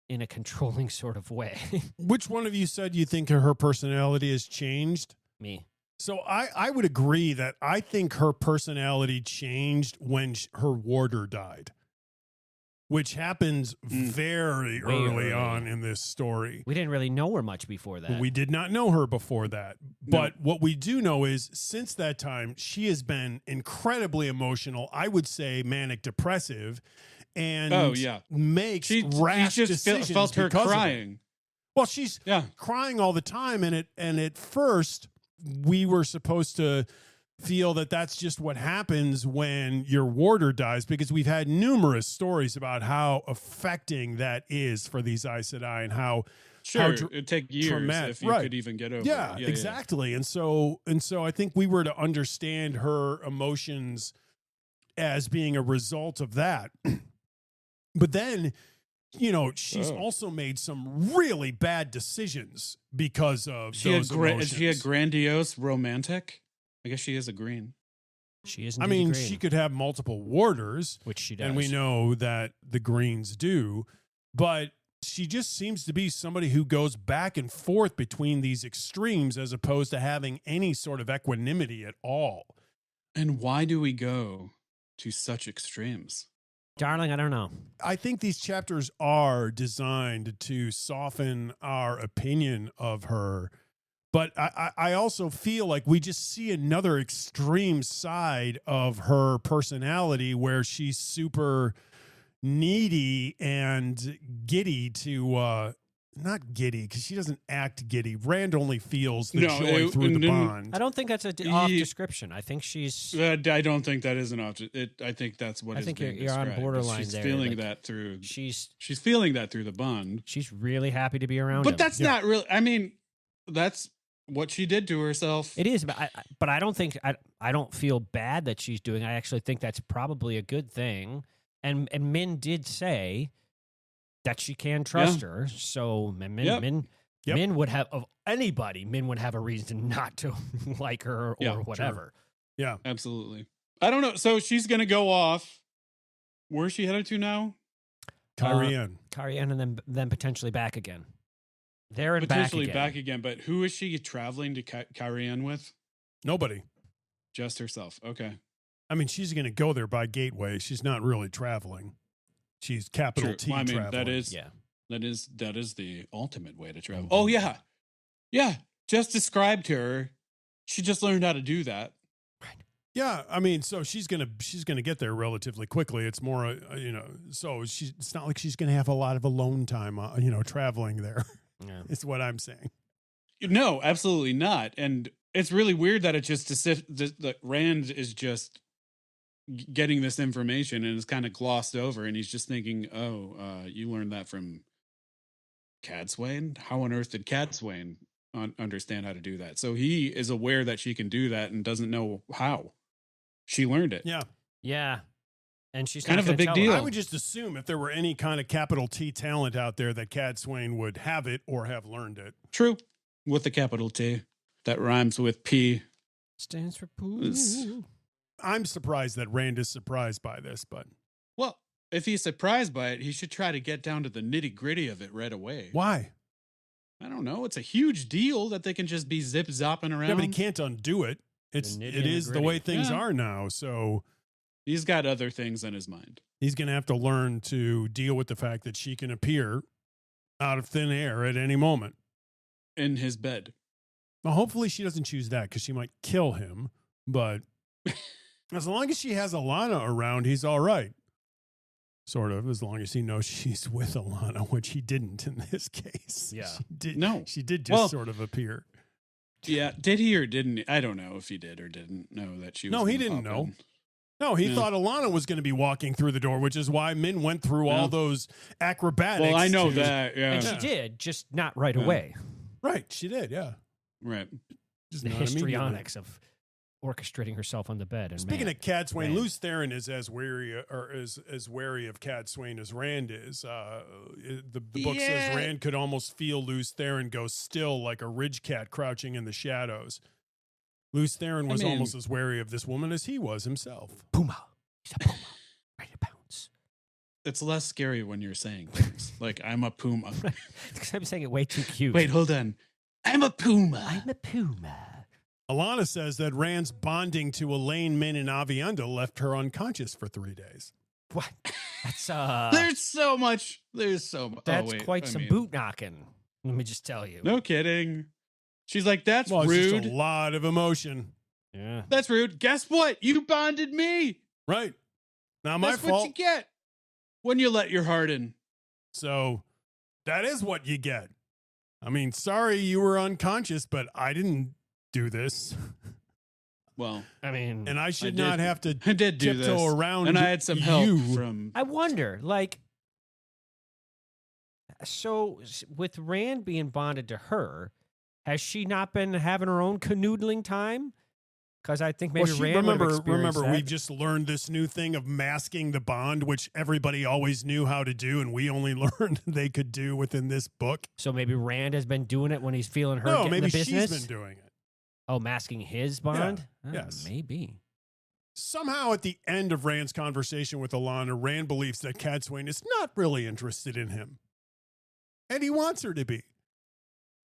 in a controlling sort of way. Which one of you said you think her personality has changed? Me. So I would agree that I think her personality changed when her warder died, which happens very Way early early. on in this story. We didn't really know her much before that. We did not know her before that. But what we do know is since that time, she has been incredibly emotional. I would say manic depressive and makes rash you just decisions felt her because of it. crying. Well, she's crying all the time. And at first we were supposed to feel that that's just what happens when your warder dies, because we've had numerous stories about how affecting that is for these Aes Sedai and how It'd take years traumatic. if you could even get over it. Yeah, exactly. And so I think we were to understand her emotions as being a result of that. But then, she's also made some really bad decisions because of those emotions. Is she a grandiose romantic? I guess she is a green. She is. I mean, she could have multiple warders, which she does, and we know that the greens do. But she just seems to be somebody who goes back and forth between these extremes as opposed to having any sort of equanimity at all. And why do we go to such extremes? Darling, I don't know. I think these chapters are designed to soften our opinion of her. But I also feel like we just see another extreme side of her personality where she's super needy and giddy to, not giddy, because she doesn't act giddy. Rand only feels the joy through the bond. I don't think that's an off description. I think she's... I don't think that is an off. I think that's what I think you're on borderline she's there. Feeling that through... She's feeling that through the bond. She's really happy to be around him. But that's not really... I mean, that's what she did to herself. It is, but I don't think... I don't feel bad that she's doing. I actually think that's probably a good thing. And Min did say that she can trust her. So Min would have, of anybody, Min would have a reason not to like her or whatever. Sure. Yeah, absolutely. I don't know. So she's going to go off. Where's she headed to now? Carian, and then potentially back again. There and potentially back again. But who is she traveling to Carian with? Nobody. Just herself. Okay. I mean, she's going to go there by gateway. She's not really traveling. She's capital T well, I mean, traveling. That is the ultimate way to travel. Mm-hmm. Oh yeah. Yeah. Just described her. She just learned how to do that. Right. Yeah. I mean, so she's going to get there relatively quickly. It's more, so it's not like she's going to have a lot of alone time, traveling there. Yeah. It's what I'm saying. No, absolutely not. And it's really weird that that Rand is just getting this information and is kind of glossed over, and he's just thinking, you learned that from Cadsuane? How on earth did Cadsuane understand how to do that? So he is aware that she can do that and doesn't know how she learned it. Yeah. And she's kind of a big deal. I would just assume if there were any kind of capital T talent out there that Cadsuane would have it or have learned it. True. With the capital T that rhymes with P. Stands for poo. I'm surprised that Rand is surprised by this, but... Well, if he's surprised by it, he should try to get down to the nitty-gritty of it right away. Why? I don't know. It's a huge deal that they can just be zip-zopping around. Yeah, but he can't undo it. It is the way things are now, so... He's got other things on his mind. He's going to have to learn to deal with the fact that she can appear out of thin air at any moment. In his bed. Well, hopefully she doesn't choose that because she might kill him, but... As long as she has Alana around, he's all right. Sort of, as long as he knows she's with Alana, which he didn't in this case. Yeah. She did just sort of appear. Yeah. Did he or didn't he? I don't know if he did or didn't know that she was. No, he didn't know. No, he thought Alana was going to be walking through the door, which is why Min went through all those acrobatics. Well, I know that. Yeah. And she did, just not right away. Right. She did. Yeah. Right. Just the histrionics of orchestrating herself on the bed. And speaking of Cadsuane, Luce Theron is as wary of Cadsuane as Rand is. The book says Rand could almost feel Luce Theron go still like a ridge cat crouching in the shadows. Luce Theron was almost as wary of this woman as he was himself. Puma. He's a puma. Ready to pounce. It's less scary when you're saying things like, I'm a puma. Because I'm saying it way too cute. Wait, hold on. I'm a puma. I'm a puma. Alana says that Rand's bonding to Elayne, Min, and Avienda left her unconscious for 3 days. What? That's There's so much. That's quite some boot knocking. Let me just tell you. No kidding. She's like, that's rude. It's just a lot of emotion. Yeah. That's rude. Guess what? You bonded me. Right. Not my fault. That's what you get when you let your heart in. So that is what you get. I mean, sorry you were unconscious, but I didn't do this. Well, I mean, and I should not have to tiptoe around. And I had some help from. I wonder, so with Rand being bonded to her, has she not been having her own canoodling time? Because I think maybe Well, Rand would have remember, experienced we that. just learned this new thing of masking the bond, which everybody always knew how to do, and we only learned they could do within this book. So maybe Rand has been doing it when he's feeling her No, getting maybe the business. she's been doing it. Oh, masking his bond? Oh, yes. Maybe. Somehow at the end of Rand's conversation with Alana, Rand believes that Cadsuane is not really interested in him. And he wants her to be.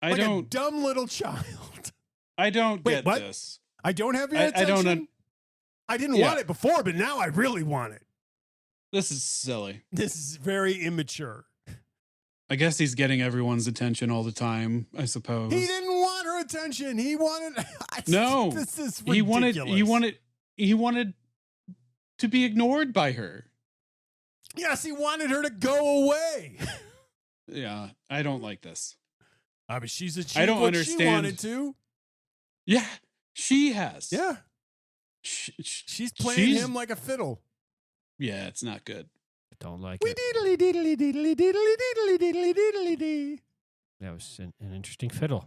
I Like don't. a dumb little child. I don't Wait, get what? this. I don't have your I attention. don't. I didn't Yeah. want it before, but now I really want it. This is silly. This is very immature. I guess he's getting everyone's attention all the time. I suppose. He didn't want her attention. He wanted. No. This is ridiculous. He wanted to be ignored by her. Yes, he wanted her to go away. Yeah, I don't like this. I mean, she's achieved I don't what understand. she wanted to. Yeah, she has. Yeah, she's playing him like a fiddle. Yeah, it's not good. Don't like We it. diddly diddly diddly diddly diddly diddly diddly dee. That was an interesting fiddle.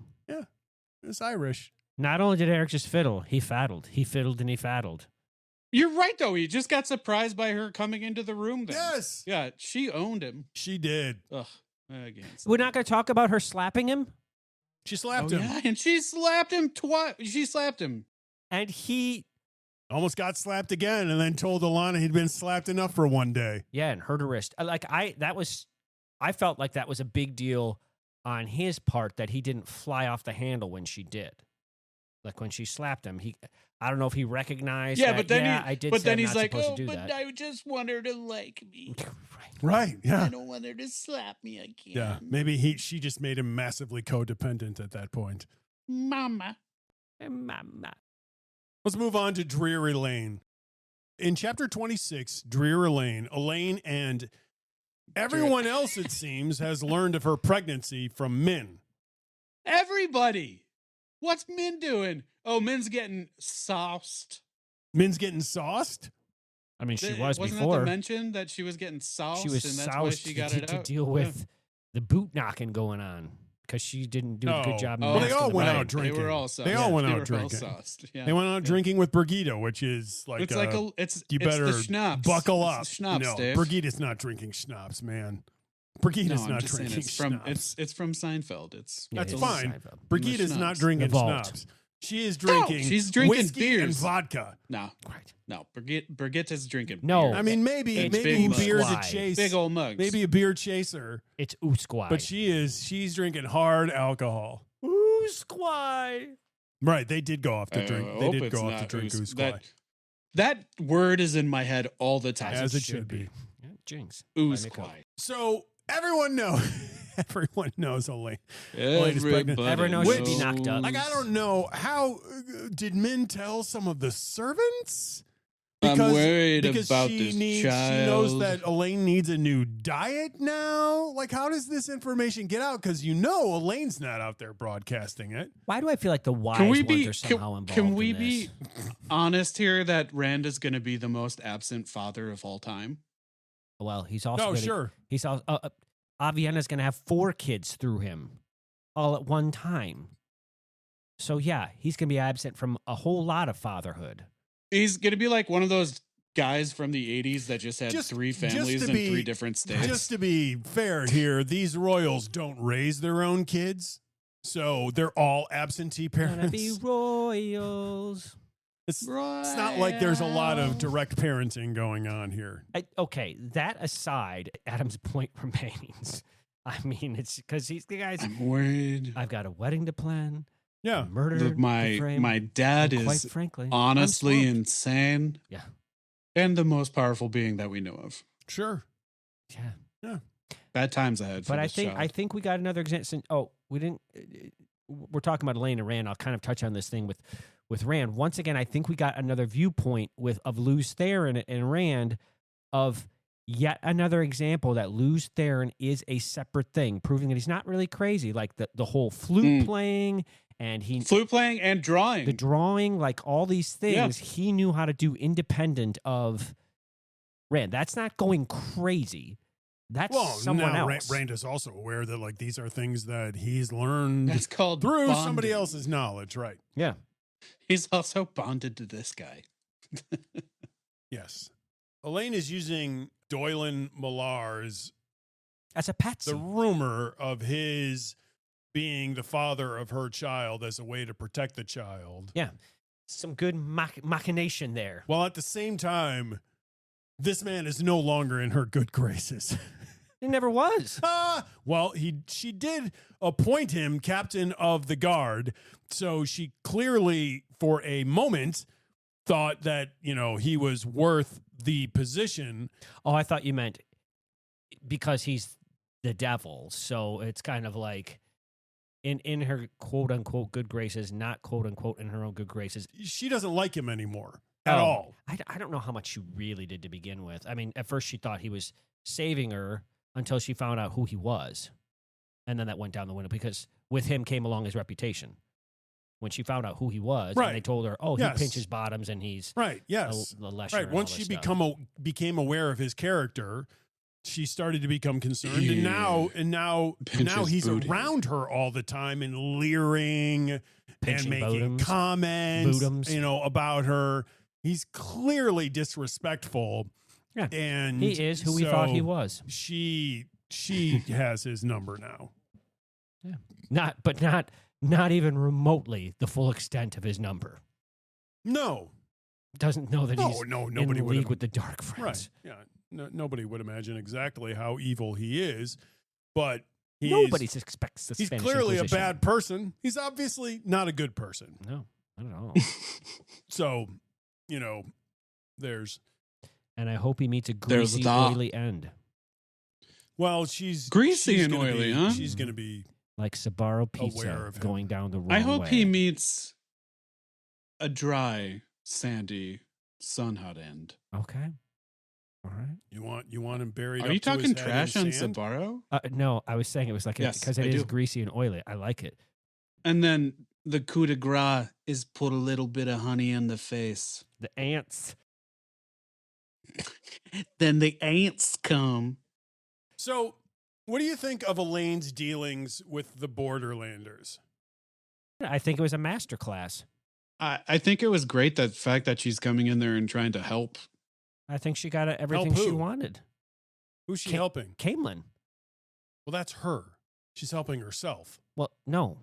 It's Irish. Not only did Eric just fiddle, he faddled. He fiddled and he faddled. You're right, though. He just got surprised by her coming into the room then. Yes, Yeah, she owned him. she did. Ugh. Again. We're not going to talk about her slapping him? She slapped Oh, him. yeah, and she slapped him twice. She slapped him. And he, Almost got slapped again, and then told Alana he'd been slapped enough for one day. yeah, and hurt her wrist. I felt like that was a big deal on his part that he didn't fly off the handle when she did. Like when she slapped him, I don't know if he recognized Yeah, that, but then I did but say then I'm he's not like, supposed oh, to do but that. I just want her to like me. Right? Yeah. I don't want her to slap me again. Yeah. Maybe she just made him massively codependent at that point. Mama. Mama. Let's move on to Drear Elayne. In chapter 26, Drear Elayne, Elaine and everyone else, it seems, has learned of her pregnancy from Min. Everybody. What's Min doing? Oh, Min's getting sauced. Min's getting sauced? I mean, she was Wasn't before. that the mention that she was getting sauced? She was and that's soused why she got it to out? deal with the boot knocking going on because she didn't do a good job. Oh, Well, they masking all the went bite. out drinking. They were all sauced. They all went They out were all drinking. sauced. Yeah. They went out drinking with Brigitte, which is like, It's like it's you it's better the schnapps. buckle It's up. the schnapps, No, Dave. Brigitte's not drinking schnapps, man. Brigitte No, is I'm not just saying drinking it's from schnapps. it's from Seinfeld. It's Yeah, That's it's fine. Seinfeld. Brigitte is not schnapps. drinking The vault. schnapps. She is drinking. she's drinking whiskey beers. and vodka. no, Right. no. Brigitte is drinking. No. beer. I mean, maybe It's maybe big beer's a mugs. chase. big old mugs. Maybe a beer chaser, It's Usquai. but she's drinking hard alcohol. Usquai. Right? They did go off to I drink. They hope did it's go off to not drink Us- Usquai. That word is in my head all the time. As it should be. Yeah, Jinx. Usquai. So everyone knows. Everyone knows Elaine. Elaine is pregnant. Everybody Everyone knows she'd be knows. knocked up. Like, I don't know how did Min tell some of the servants? I'm worried because about she this needs, child. She knows that Elaine needs a new diet now. Like, how does this information get out? Because Elaine's not out there broadcasting it. Why do I feel like the wise Can we ones be? are somehow involved Can we in be this? honest here that Rand is going to be the most absent father of all time? Well, he's also No, gonna- sure. He's also Avienna's going to have 4 kids through him all at one time. So yeah, he's going to be absent from a whole lot of fatherhood. He's going to be like one of those guys from the 80s that just had Just- 3 just families to in be- 3 different states. Just to be fair here, these royals don't raise their own kids. So they're all absentee Gonna parents. be royals. It's not like there's a lot of direct parenting going on here. Okay, that aside, Adam's point remains. I mean, it's because he's the guy's. I'm worried. I've got a wedding to plan. Yeah. Murder. My dad and quite is frankly, I'm honestly swamped. insane. Yeah. And the most powerful being that we know of. Sure. Yeah. Bad times ahead. For But this child. I think we got another example. Oh, we didn't. We're talking about Elaine and Rand. I'll kind of touch on this thing with Rand once again. I think we got another viewpoint of Luz Theron and Rand of yet another example that Luz Theron is a separate thing, proving that he's not really crazy. Like the whole flute playing and flute playing and drawing, the drawing, like all these things he knew how to do independent of Rand. That's not going crazy. That's someone else. Rand is also aware that like these are things that he's learned That's called through bonding. somebody else's knowledge, right? Yeah. He's also bonded to this guy. Yes. Elayne is using Doylan Millar's, As a patsy. the rumor of his being the father of her child, as a way to protect the child. Yeah. Some good machination there. While at the same time, this man is no longer in her good graces. It never was. Well, she did appoint him captain of the guard, so she clearly, for a moment, thought that, he was worth the position. Oh, I thought you meant because he's the devil. So it's kind of like in her quote unquote good graces, not quote unquote in her own good graces. She doesn't like him anymore at all. I don't know how much she really did to begin with. I mean, at first she thought he was saving her until she found out who he was. And then that went down the window because with him came along his reputation. When she found out who he was, Right. and they told her, "Oh, Yes. he pinches bottoms, and he's Right. Yes. a lesser." Right. and Once all she this stuff. became aware of his character, she started to become concerned, and now Pinches he's booty. around her all the time and leering and Pinching making bottoms. comments, Bootums. about her. He's clearly disrespectful. Yeah. And He is who we thought he so was. She has his number now. Not even remotely the full extent of his number. No. Doesn't know that he's nobody in would league have, with the dark friends. right. Yeah. Nobody would imagine exactly how evil he is, but Nobody expects the he's Spanish clearly Inquisition. a bad person. He's obviously not a good person. No, I don't know. So, there's And I hope he meets a There's greasy, the- oily end, she's Greasy she's and gonna oily, be- huh? She's going to be like Sbarro Aware pizza of him. going down the wrong I hope way. he meets a dry, sandy, sun-hot end. Okay. All right. you want him buried. Are up you to his talking head trash in on sand? Sabaro? No, I was saying it was like Yes, because I it is do. greasy and oily. I like it. And then the coup de grace is put a little bit of honey in the face. The ants. Then the ants come. So, what do you think of Elaine's dealings with the Borderlanders? I think it was a masterclass. I think it was great that fact that she's coming in there and trying to help. I think she got everything Help she who? wanted. Who's she Ca- helping? Camelin. Well, that's her. She's helping herself. Well, no.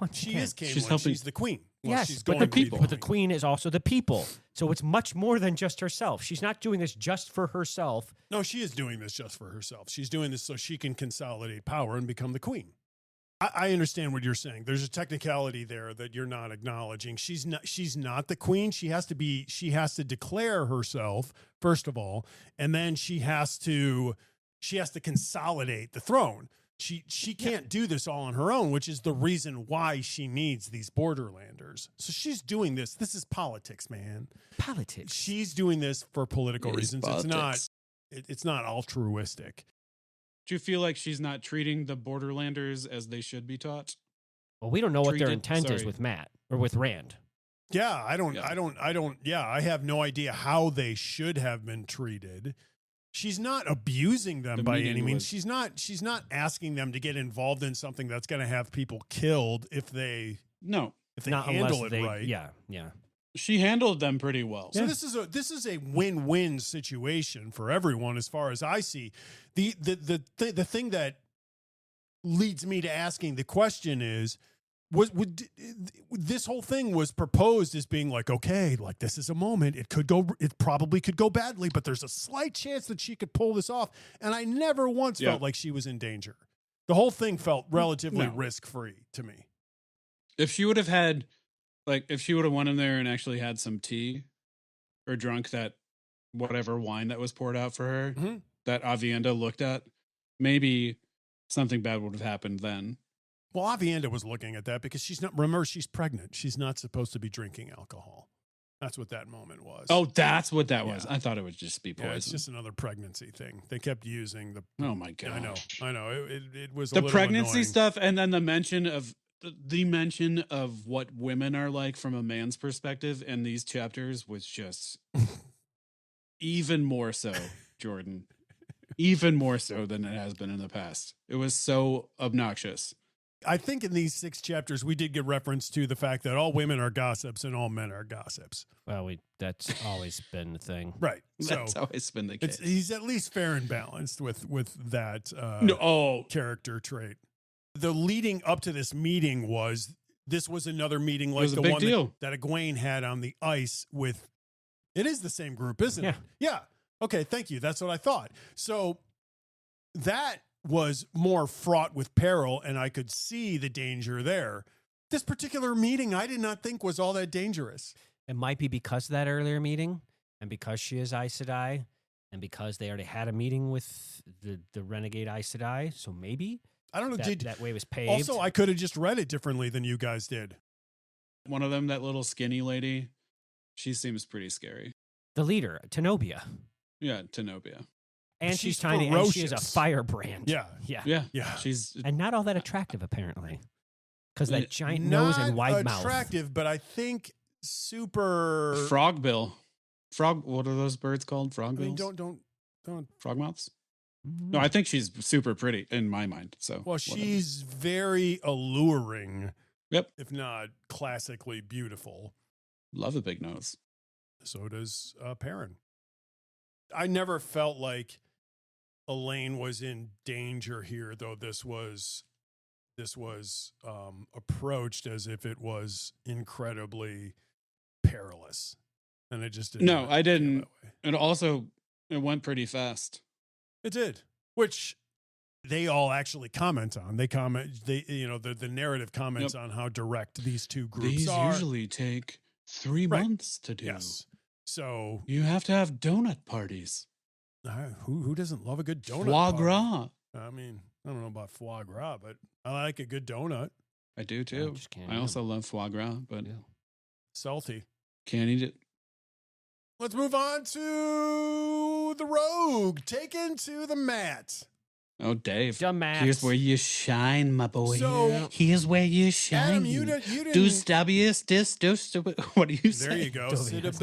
Once She again. is Camelin. She's helping- She's the queen. Well, Yes, she's but going the to be people. But the queen is also the people. So it's much more than just herself. She's not doing this just for herself. No, she is doing this just for herself. She's doing this so she can consolidate power and become the queen. I understand what you're saying. There's a technicality there that you're not acknowledging. She's not the queen. She has to declare herself, first of all, and then she has to consolidate the throne. She can't do this all on her own, which is the reason why she needs these Borderlanders. So she's doing this. This is politics, man. Politics. She's doing this for political It is reasons. politics. It's not altruistic. Do you feel like she's not treating the Borderlanders as they should be taught? Well, we don't know what their Treated- intent is sorry. with Matt or with Rand. Yeah, I Yeah. have no idea how they should have been treated. She's not abusing them The by meeting any means. was- She's not asking them to get involved in something that's going to have people killed if they No. Not handle unless it they, right. Yeah. She handled them pretty well. So this is a win-win situation for everyone, as far as I see. The thing that leads me to asking the question is, this whole thing was proposed as being like, okay, like this is a moment. It probably could go badly, but there's a slight chance that she could pull this off. And I never once Yeah. felt like she was in danger. The whole thing felt relatively No. risk-free to me. If she would have had, if she would have went in there and actually had some tea or drunk that whatever wine that was poured out for her Mhm. that Avienda looked at, maybe something bad would have happened then. Well, Avienda was looking at that because she's pregnant. She's not supposed to be drinking alcohol. That's what that moment was. Oh, that's what that was. Yeah. I thought it would just be poison. Yeah, it's just another pregnancy thing. They kept using the. Oh my god! I know. It was a The little pregnancy annoying. stuff, and then the mention of what women are like from a man's perspective in these chapters was just even more so, Jordan. Even more so than it has been in the past. It was so obnoxious. I think in these 6 chapters, we did get reference to the fact that all women are gossips and all men are gossips. Well, that's always been the thing. Right. So That's always been the case. he's at least fair and balanced with that character trait. The leading up to this meeting was another meeting like the one that Egwene had on the ice with. It is the same group, isn't it? Yeah. Okay. Thank you. That's what I thought. So that was more fraught with peril, and I could see the danger there. This particular meeting, I did not think was all that dangerous. It might be because of that earlier meeting, and because she is Aes Sedai, and because they already had a meeting with the renegade Aes Sedai. So maybe I don't know. That way was paved. Also, I could have just read it differently than you guys did. One of them, that little skinny lady, she seems pretty scary. The leader, Tenobia. Yeah, Tenobia. And she's tiny, and she is a firebrand. Yeah. She's and not all that attractive, apparently, because that giant nose and wide mouth. Not attractive, but I think super frog bill. What are those birds called? Frog bills? I mean, don't frog mouths. No, I think she's super pretty in my mind. So she's very alluring. Yep. If not classically beautiful. Love a big nose. So does Perrin. I never felt like Elayne was in danger here, though this was approached as if it was incredibly perilous, and it just didn't. No, I didn't. And also, it went pretty fast. It did, which they all actually comment on. The narrative comments on how direct these two groups are. These usually take 3 months to do. Yes. So you have to have donut parties. Who doesn't love a good donut? Foie gras. I mean, I don't know about foie gras, but I like a good donut. I do too. I also love foie gras, but salty. Can't eat it. Let's move on to the rogue. Taken to the mat. Oh, Dave. Dumbass. Here's where you shine, my boy. So, here's where you shine. Adam, you didn't. Do stubbiest, what do you say? There you go. Skippity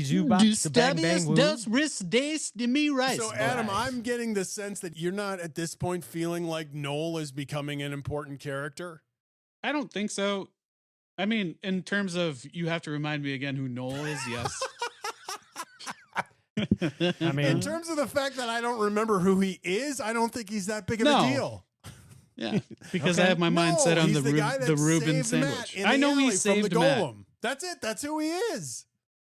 zoobop. Do stubbiest, does wrist days to me right. So, Adam, I'm getting the sense that you're not at this point feeling like Noel is becoming an important character. I don't think so. I mean, in terms of you have to remind me again who Noel is, yes. I mean, in terms of the fact that I don't remember who he is, I don't think he's that big of a deal. Yeah, because I have my mind set on the Reuben sandwich. I know he saved the golem. That's it. That's who he is,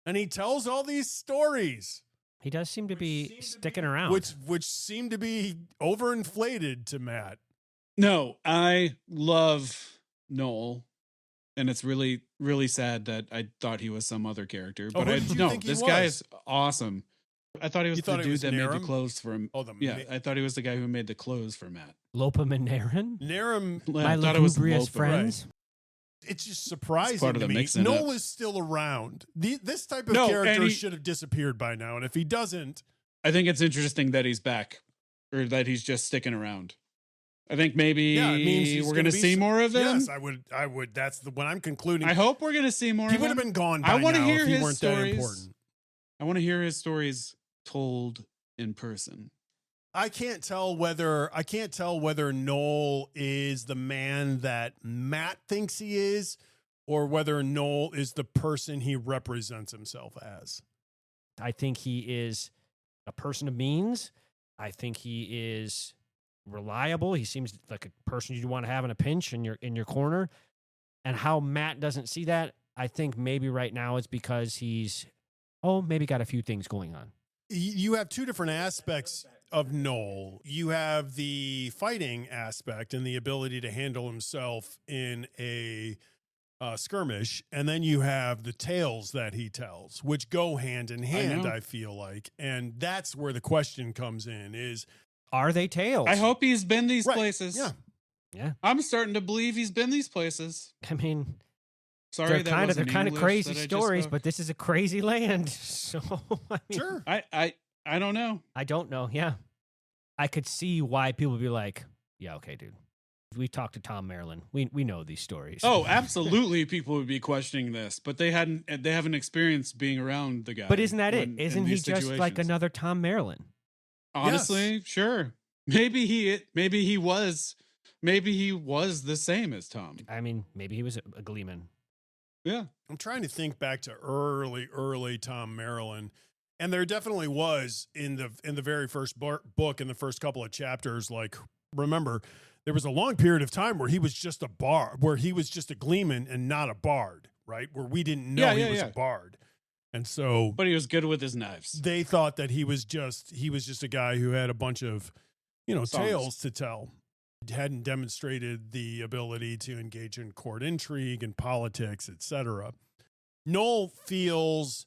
and he tells all these stories. He does seem to be sticking around, which seem to be overinflated to Matt. No, I love Noel. And it's really, really sad that I thought he was some other character. But this guy is awesome. I thought he was the dude that made the clothes for him. I thought he was the guy who made the clothes for Matt. Lopum and Naren? Naren, my lugubrious friends. Right. It's just surprising to me. Noel is still around. This type of character should have disappeared by now. And if he doesn't... I think it's interesting that he's back. Or that he's just sticking around. I think maybe we're going to see more of him. Yes, I would. That's when I'm concluding. I hope we're going to see more of him. He would have been gone by now if he weren't that important. I want to hear his stories told in person. I can't tell whether Noel is the man that Matt thinks he is, or whether Noel is the person he represents himself as. I think he is a person of means. I think he is reliable. He seems like a person you want to have in a pinch in your corner. And how Matt doesn't see that, I think maybe right now it's because he's maybe got a few things going on. You have two different aspects of Noel. You have the fighting aspect and the ability to handle himself in a skirmish, and then you have the tales that he tells, which go hand in hand, I feel like. And that's where the question comes in is, are they tales? I hope he's been these places. Yeah. I'm starting to believe he's been these places. I mean, sorry, they're kind of crazy stories, but this is a crazy land. So I mean, sure. I don't know. I don't know. Yeah, I could see why people would be like, "Yeah, okay, dude." We talked to Tom Maryland. We know these stories. Oh, absolutely. People would be questioning this, but they haven't experienced being around the guy. But isn't that it? Isn't he just like another Tom Maryland? Honestly, sure. Maybe he was maybe he was the same as Tom. I mean, maybe he was a Gleeman. Yeah. I'm trying to think back to early Tom Maryland. And there definitely was in the very first book, in the first couple of chapters, like, remember, there was a long period of time where he was just a Gleeman and not a bard, right? Where we didn't know he was a bard. And so, but he was good with his knives. They thought that he was just a guy who had a bunch of, Songs. tales to tell. He hadn't demonstrated the ability to engage in court intrigue and politics, etc. Noel feels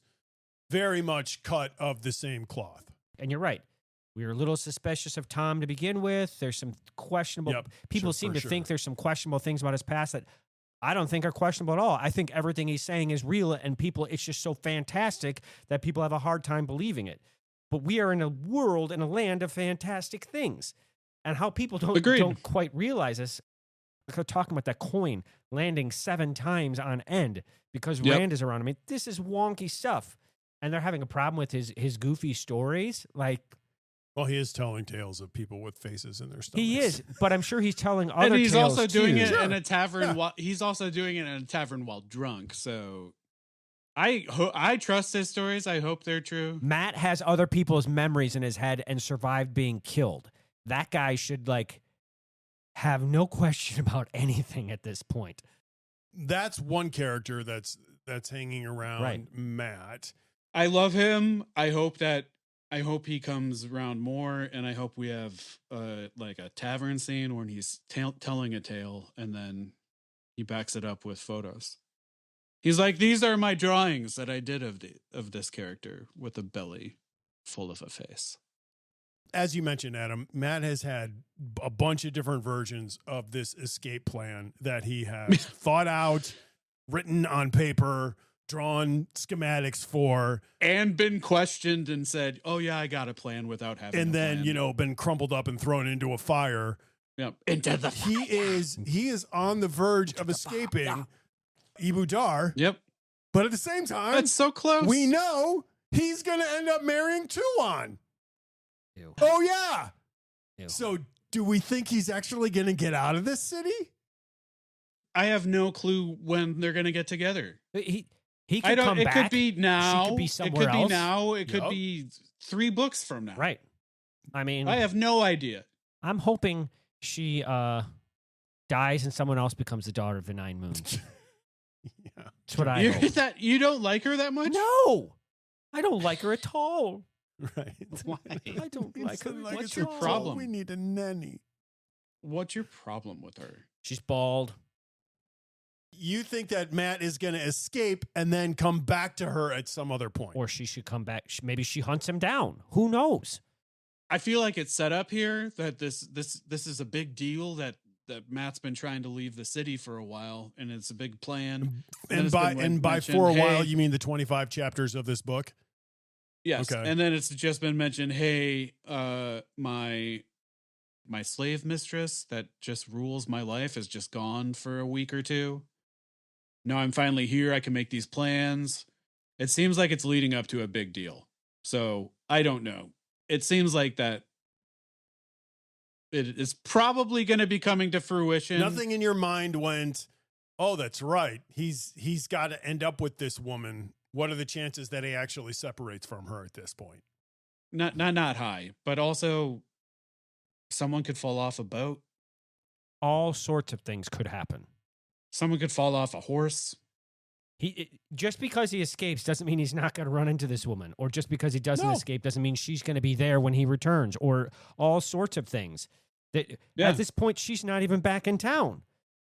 very much cut of the same cloth. And you're right. We were a little suspicious of Tom to begin with. There's some questionable people seem to think there's some questionable things about his past that I don't think are questionable at all. I think everything he's saying is real, and it's just so fantastic that people have a hard time believing it. But we are in a world, in a land of fantastic things. And how people don't quite realize this. They're talking about that coin landing 7 times on end because Rand is around him. I mean, this is wonky stuff. And they're having a problem with his goofy stories. Like, well, he is telling tales of people with faces in their stomachs. He is, but I'm sure he's telling other tales. And he's also doing too. it in a tavern. He's also doing it in a tavern while drunk. So I trust his stories. I hope they're true. Matt has other people's memories in his head and survived being killed. That guy should have no question about anything at this point. That's one character that's hanging around Matt. I love him. I hope he comes around more, and I hope we have a tavern scene where he's telling a tale, and then he backs it up with photos. He's like, "These are my drawings that I did of this character with a belly full of a face." As you mentioned, Adam, Matt has had a bunch of different versions of this escape plan that he has thought out, written on paper, drawn schematics for, and been questioned and said, "Oh yeah, I got a plan," without having. And then plan. Been crumpled up and thrown into a fire. Yep, into the fire. He is on the verge of escaping Ibu Dar. Yep, but at the same time, that's so close. We know he's going to end up marrying Tuon. Ew. Oh yeah. Ew. So do we think he's actually going to get out of this city? I have no clue when they're going to get together. He could come back. It could be now. She could be somewhere else. else. It could be 3 books from now. Right. I mean, I have no idea. I'm hoping she dies and someone else becomes the daughter of the 9 Moons. Yeah. That's what I hope. You don't like her that much? No, I don't like her at all. Right. Why? I don't like her. What's your problem? We need a nanny. What's your problem with her? She's bald. You think that Matt is going to escape and then come back to her at some other point? Or she should come back. Maybe she hunts him down. Who knows? I feel like it's set up here that this is a big deal that Matt's been trying to leave the city for a while, and it's a big plan. And by for a while, you mean the 25 chapters of this book? Yes. Okay. And then it's just been mentioned, hey, my slave mistress that just rules my life is just gone for a week or 2. Now I'm finally here. I can make these plans. It seems like it's leading up to a big deal. So I don't know. It seems like that it is probably going to be coming to fruition. Nothing in your mind went, oh, that's right. He's got to end up with this woman. What are the chances that he actually separates from her at this point? Not high, but also someone could fall off a boat. All sorts of things could happen. Someone could fall off a horse. Just because he escapes doesn't mean he's not going to run into this woman, or just because he doesn't escape doesn't mean she's going to be there when he returns, or all sorts of things. At this point, she's not even back in town.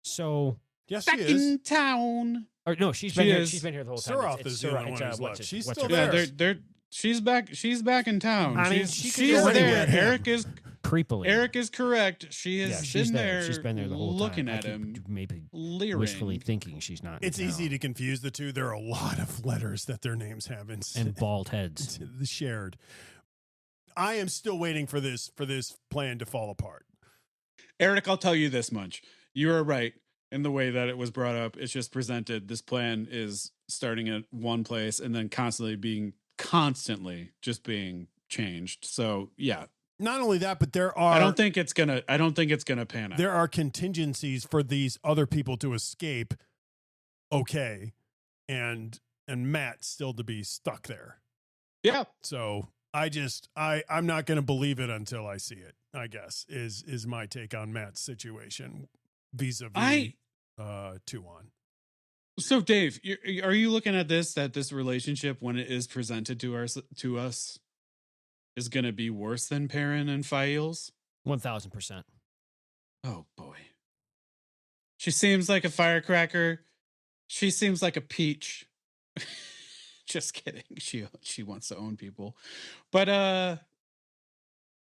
So yes, back she is in town. Or no, she's been here. She's been here the whole time. Suroth is the only one who's left. She's still Yeah, there. She's back. She's back in town. I mean, she's she's there. Eric is creepily. Eric is correct. She has she's been there. She's been there the whole looking time. at him, maybe leering. wishfully thinking she's not. It's easy to confuse the two. There are a lot of letters that their names have and bald heads shared. I am still waiting for this plan to fall apart. Eric, I'll tell you this much: you are right in the way that it was brought up. It's just presented. This plan is starting at one place and then constantly just being changed. So yeah, Not only that, but there are. I don't think it's gonna pan out. There are contingencies for these other people to escape. Okay, and Matt still to be stuck there. Yeah. So I'm not going to believe it until I see it, I guess, is my take on Matt's situation vis-a-vis 2-on. So Dave, are you looking at this relationship when it is presented to us is going to be worse than Perrin and Fael's? 1,000%. Oh boy. She seems like a firecracker. She seems like a peach. Just kidding. She wants to own people. But I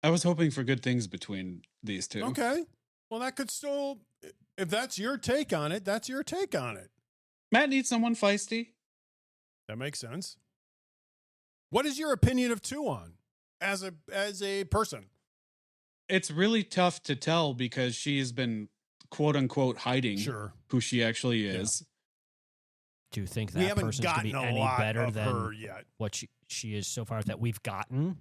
was hoping for good things between these two. Okay. Well, that could still, if that's your take on it, that's your take on it. Matt needs someone feisty. That makes sense. What is your opinion of 2-on as a person? It's really tough to tell because she's been quote unquote hiding who she actually is. Yeah. Do you think that person's going to be any better than her yet. What she is so far that we've gotten?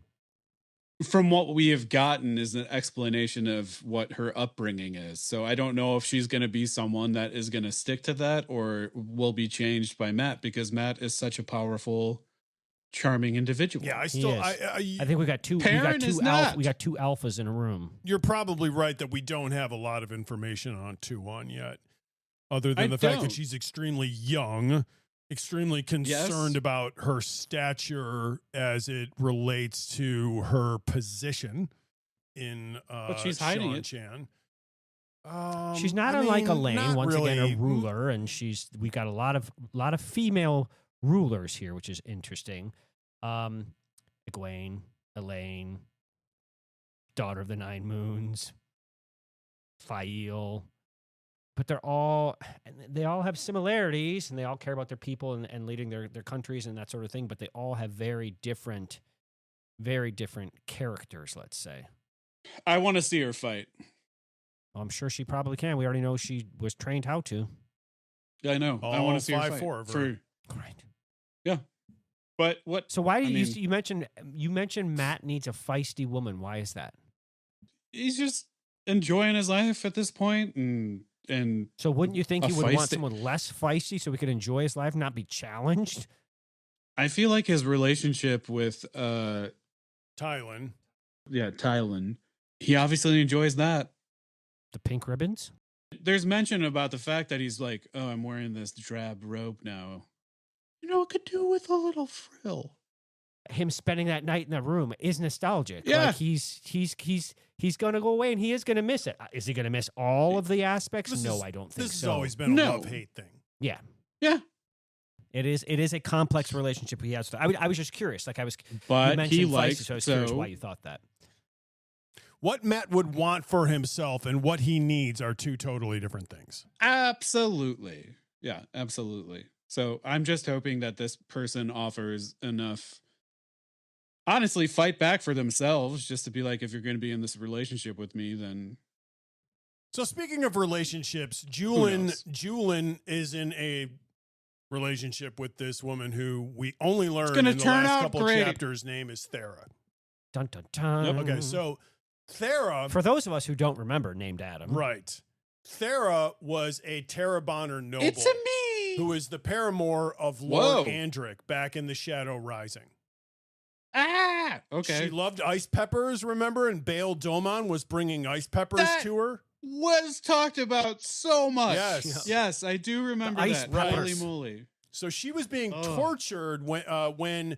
From what we have gotten is an explanation of what her upbringing is. So I don't know if she's going to be someone that is going to stick to that or will be changed by Matt, because Matt is such a powerful, charming individual. Yeah, I think we got two. Perrin is not. We got two alphas in a room. You're probably right that we don't have a lot of information on 2-on yet, other than the fact that she's extremely young, extremely concerned about her stature as it relates to her position in but she's hiding it. Chan. She's not unlike Elayne, once really. again a ruler, and we got a lot of female rulers here, which is interesting. Egwene, Elayne, Daughter of the Nine Moons, Fael. But they all have similarities, and they all care about their people and leading their countries and that sort of thing. But they all have very different characters, let's say. I want to see her fight. Well, I'm sure she probably can. We already know she was trained how to. Yeah, I know. I want to see her fight. Right. Yeah. But what? So why you mentioned Matt needs a feisty woman? Why is that? He's just enjoying his life at this point, and so wouldn't you think he would want someone less feisty so he could enjoy his life, not be challenged? I feel like his relationship with Tylan. Yeah, Tylan. He obviously enjoys that. The pink ribbons? There's mention about the fact that he's like, oh, I'm wearing this drab robe now. You know, it could do with a little frill. Him spending that night in the room is nostalgic. Yeah. Like he's going to go away and he is going to miss it. Is he going to miss all of the aspects? No, I don't think so. This has always been a love-hate thing. Yeah. Yeah. It is a complex relationship he has. I was just curious. Like but he likes, so I was curious why you thought that. What Matt would want for himself and what he needs are two totally different things. Absolutely. Yeah, absolutely. So I'm just hoping that this person offers enough, honestly, fight back for themselves, just to be like, if you're going to be in this relationship with me, then. So speaking of relationships, Julian is in a relationship with this woman who we only learned in the last couple of chapters. Name is Thera. Dun dun dun. Yep. Okay, so Thera, for those of us who don't remember, named Adam. Right. Thera was a Tarabonner noble. It's a me. Who is the paramour of Lord Andric back in the Shadow Rising. Ah, okay. She loved ice peppers, remember? And Bael Domon was bringing ice peppers to her. Was talked about so much. Yes. Yes, I do remember that. Holy moly. So she was being tortured when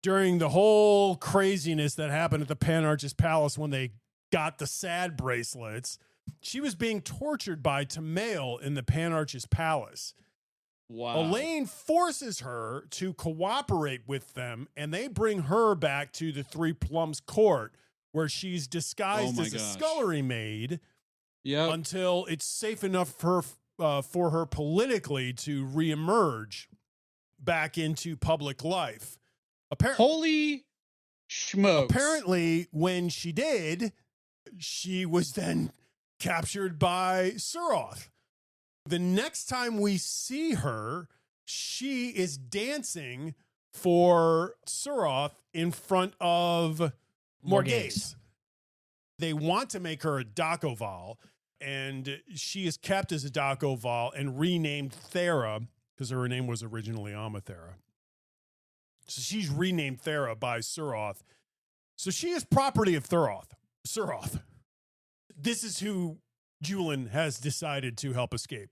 during the whole craziness that happened at the Panarch's Palace when they got the sad bracelets. She was being tortured by Tamael in the Panarch's Palace. Wow. Elayne forces her to cooperate with them, and they bring her back to the Three Plums court, where she's disguised as a scullery maid until it's safe enough for her politically to reemerge back into public life. Holy smokes. Apparently, when she did, she was then captured by Suroth. The next time we see her, she is dancing for Suroth in front of Morghese. They want to make her a Dakoval, and she is kept as a Dakoval and renamed Thera because her name was originally Amathera. So she's renamed Thera by Suroth. So she is property of Suroth. This is who Julian has decided to help escape.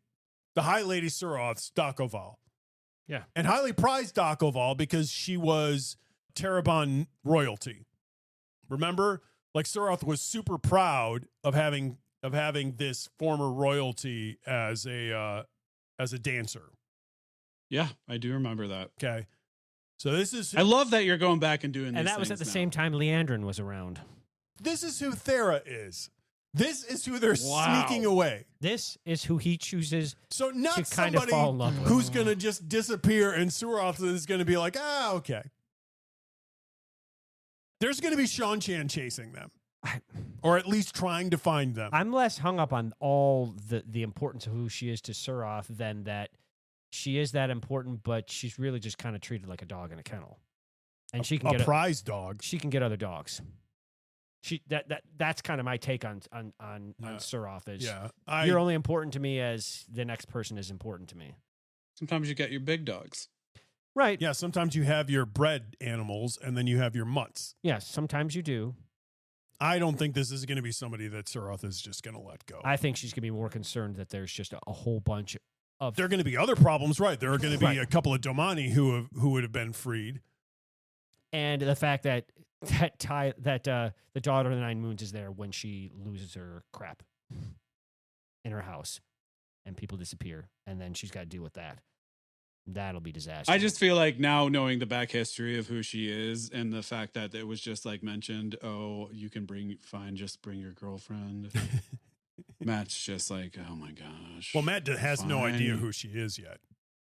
The High Lady Suroth's Dakoval. Yeah. And highly prized Dakoval because she was Terabon royalty. Remember? Like Suroth was super proud of having this former royalty as a dancer. Yeah, I do remember that. Okay. So this is I love that you're going back and doing these And that was at the now. same time Leandrin was around. This is who Thera is. This is who they're sneaking away. This is who he chooses So not to kind of somebody fall in love with. who's going to just disappear and Suroth is going to be like, okay. There's going to be Sean Chan chasing them. Or at least trying to find them. I'm less hung up on all the importance of who she is to Suroth than that she is that important, but she's really just kind of treated like a dog in a kennel. And she can a get prize dog. She can get other dogs. That's kind of my take on Suroth is you're only important to me as the next person is important to me. Sometimes you get your big dogs. Right. Yeah, sometimes you have your bred animals and then you have your mutts. Yes, sometimes you do. I don't think this is going to be somebody that Suroth is just going to let go. I think she's going to be more concerned that there's just a whole bunch of... There are going to be other problems, right? There are going to be Right. a couple of Domani who would have been freed. And the fact that the daughter of the Nine Moons is there when she loses her crap in her house and people disappear. And then she's got to deal with that. That'll be disaster. I just feel like now knowing the back history of who she is and the fact that it was just like mentioned, oh, you can just bring your girlfriend. Matt's just like, oh my gosh. Well, Matt has no fine. idea who she is yet.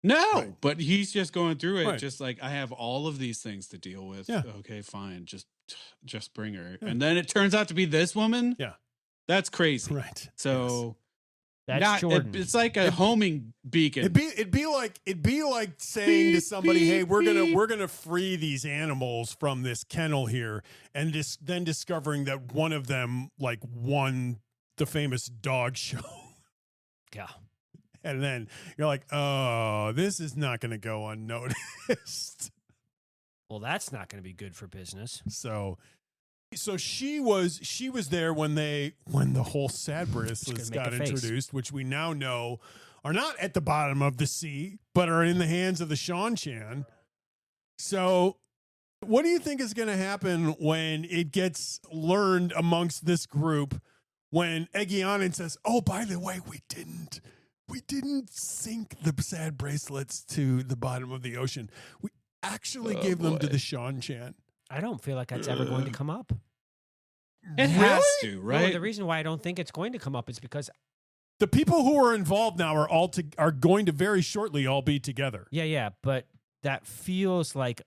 No, Right. but he's just going through it. Right. Just like, I have all of these things to deal with. Yeah. Okay, fine. Just bring her. Yeah. And then it turns out to be this woman. Yeah. That's crazy. Right. So That's Jordan. it's like a homing beacon. It'd be like saying to somebody, "Hey, we're gonna free these animals from this kennel here," and then discovering that one of them like won the famous dog show. Yeah. And then you're like, "Oh, this is not going to go unnoticed." Well, that's not going to be good for business. So she was there when the whole sad bracelets got introduced, which we now know are not at the bottom of the sea, but are in the hands of the Sean Chan. So what do you think is going to happen when it gets learned amongst this group when Egyanin says, "Oh, by the way, we didn't sink the sad bracelets to the bottom of the ocean. We actually gave them to the Sean Chan." I don't feel like that's ever going to come up. It has to, right? Well, the reason why I don't think it's going to come up is because The people who are involved now are going to very shortly all be together. yeah, but that feels like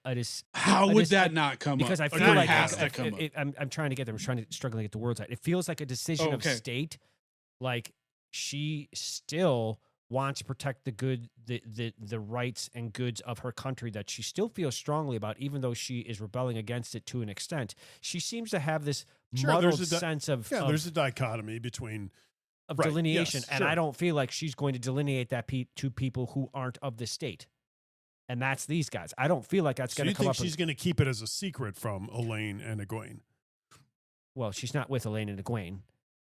How would that not come because up? I feel like has to come up. I'm trying to get them. I'm struggling to get the words out. It feels like a decision of state. Like she still wants to protect the rights and goods of her country that she still feels strongly about, even though she is rebelling against it to an extent. She seems to have this muddled sense of there's a dichotomy between delineation, yes, and sure. I don't feel like she's going to delineate that to people who aren't of the state. And that's these guys. I don't feel like that's going to come up. She's going to keep it as a secret from Elayne and Egwene? Well, she's not with Elayne and Egwene.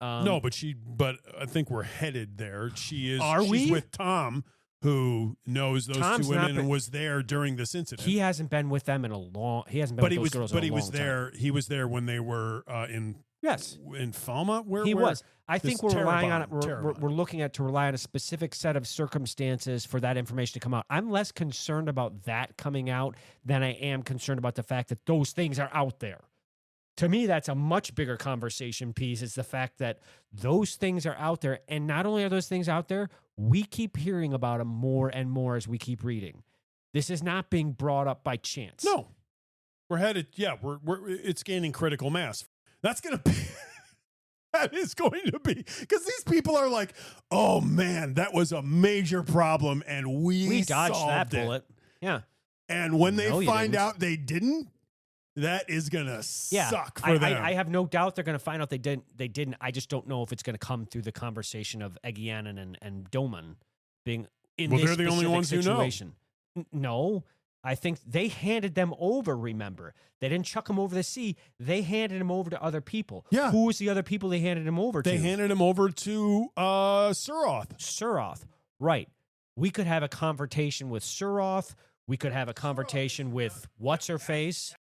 No, but I think we're headed there. She's we? with Tom, who knows those Tom's two women not been- and was there during this incident. He hasn't been with them in a long. He hasn't been with those girls in a long time. But he was there. He was there when they were in Falma. Where he was. I this think we're relying on it. Terabon. We're looking at to rely on a specific set of circumstances for that information to come out. I'm less concerned about that coming out than I am concerned about the fact that those things are out there. To me, that's a much bigger conversation piece. Is the fact that those things are out there, and not only are those things out there, we keep hearing about them more and more as we keep reading. This is not being brought up by chance. No, we're headed. Yeah, we're it's gaining critical mass. That's gonna be. That is going to be because these people are like, oh man, that was a major problem, and we dodged solved that it. bullet. Yeah, And when they No, you find didn't. out they didn't, That is gonna suck for them. I have no doubt they're gonna find out they didn't. I just don't know if it's gonna come through the conversation of Egianan and Doman being in this they're the only ones situation. Who know. No, I think they handed them over. Remember, they didn't chuck them over the sea. They handed them over to other people. Yeah. Who was the other people they handed them over to? They handed him over to Suroth. Suroth, right. We could have a confrontation with Suroth. We could have a confrontation with what's-her-face.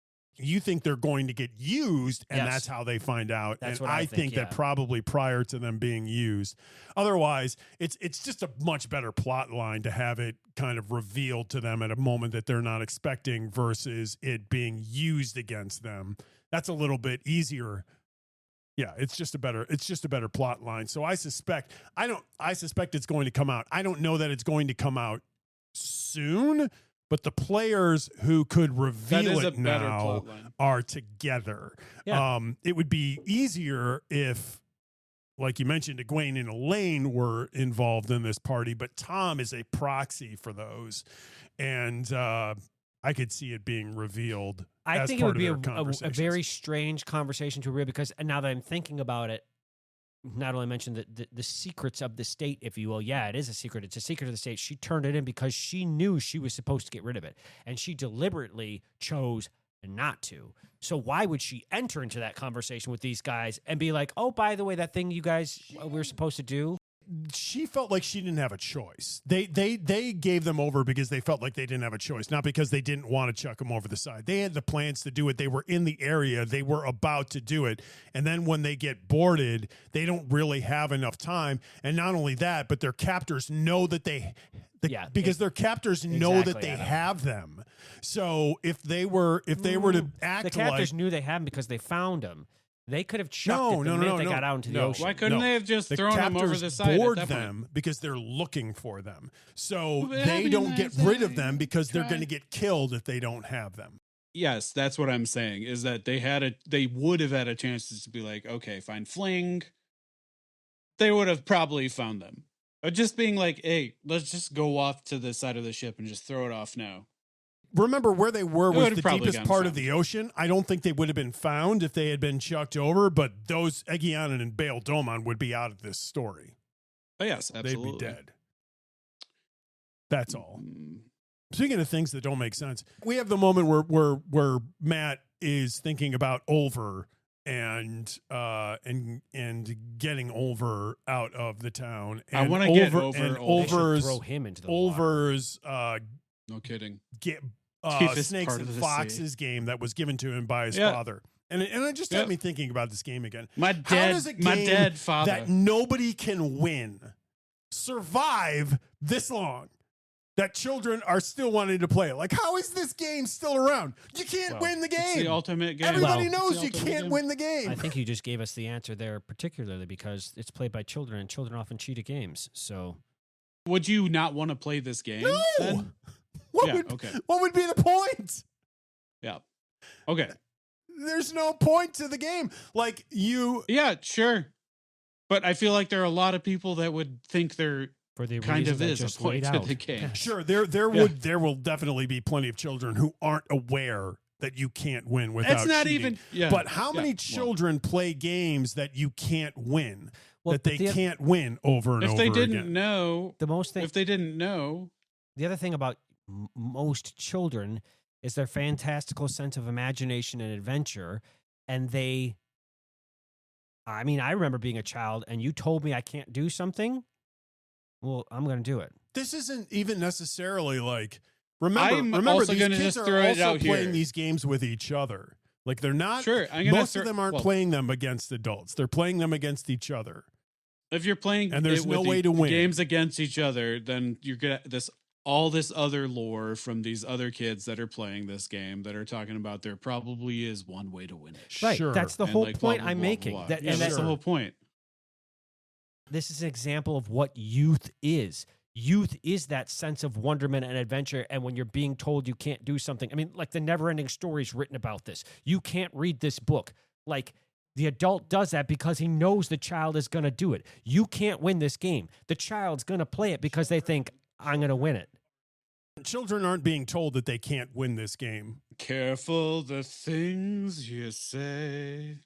You think they're going to get used, and Yes. that's how they find out. That's and what I think think, that probably prior to them being used. Otherwise, it's just a much better plot line to have it kind of revealed to them at a moment that they're not expecting versus it being used against them. That's a little bit easier. Yeah, it's just a better plot line. So I suspect it's going to come out. I don't know that it's going to come out soon, but the players who could reveal it now are together. Yeah. It would be easier if, like you mentioned, Egwene and Elayne were involved in this party, but Tom is a proxy for those. And I could see it being revealed. I as think it part would be of their a conversations. very strange conversation to reveal, because now that I'm thinking about it, not only mentioned the secrets of the state, if you will. Yeah, it is a secret. It's a secret of the state. She turned it in because she knew she was supposed to get rid of it, and she deliberately chose not to. So why would she enter into that conversation with these guys and be like, oh, by the way, that thing you guys were supposed to do? She felt like she didn't have a choice. They gave them over because they felt like they didn't have a choice, not because they didn't want to chuck them over the side. They had the plans to do it. They were in the area. They were about to do it. And then when they get boarded, they don't really have enough time. And not only that, but their captors know that their captors know that they have them. So if they were to act, the captors knew they had them because they found them. They could have chucked it the minute they got out into the ocean. Why couldn't they have just thrown them over the side? Board them because they're looking for them. So they don't get rid of them because they're going to get killed if they don't have them. Yes, that's what I'm saying, is that they would have had a chance to be like, okay, find Fling. They would have probably found them. But just being like, hey, let's just go off to the side of the ship and just throw it off now. Remember where they were was the deepest part of found. the ocean. I don't think they would have been found if they had been chucked over, but those Egianan and Bael Doman would be out of this story. Oh, yes, absolutely. They'd be dead. That's all. Speaking of things that don't make sense, we have the moment where Matt is thinking about Ulver and getting Ulver out of the town. And I want to get over Ulver's throw him into the Ulver's no kidding. Snakes and Foxes game that was given to him by his father. And it just had me thinking about this game again. My dead father that nobody can win survive this long? That children are still wanting to play it. Like, how is this game still around? You can't win the game. It's the ultimate game. Everybody knows you can't win the game. I think you just gave us the answer there, particularly because it's played by children, and children often cheat at games. So, would you not want to play this game? No. Then? What would be the point? Yeah. Okay. There's no point to the game. Like you. Yeah, sure. But I feel like there are a lot of people that would think there for the kind of is just a point to the game. Yeah. Sure, there will definitely be plenty of children who aren't aware that you can't win without It's not cheating. even. Yeah. But how many children play games that you can't win? Well, that they can't win over and over again? If they didn't know. The other thing about most children is their fantastical sense of imagination and adventure, and I remember being a child and you told me I can't do something, well, I'm going to do it. This isn't even necessarily like remember also these gonna kids just are throw it also out playing here. these games with each other. Like they're not most of them aren't playing them against adults. They're playing them against each other. If you're playing and there's no way to win games against each other, then you're gonna all this other lore from these other kids that are playing this game that are talking about there probably is one way to win it. Right. Sure. That's the whole point I'm making. That's the whole point. This is an example of what youth is. Youth is that sense of wonderment and adventure. And when you're being told you can't do something, I mean, like the never-ending stories written about this. You can't read this book. Like the adult does that because he knows the child is going to do it. You can't win this game. The child's going to play it because they think, I'm going to win it. Children aren't being told that they can't win this game. Careful the things you say.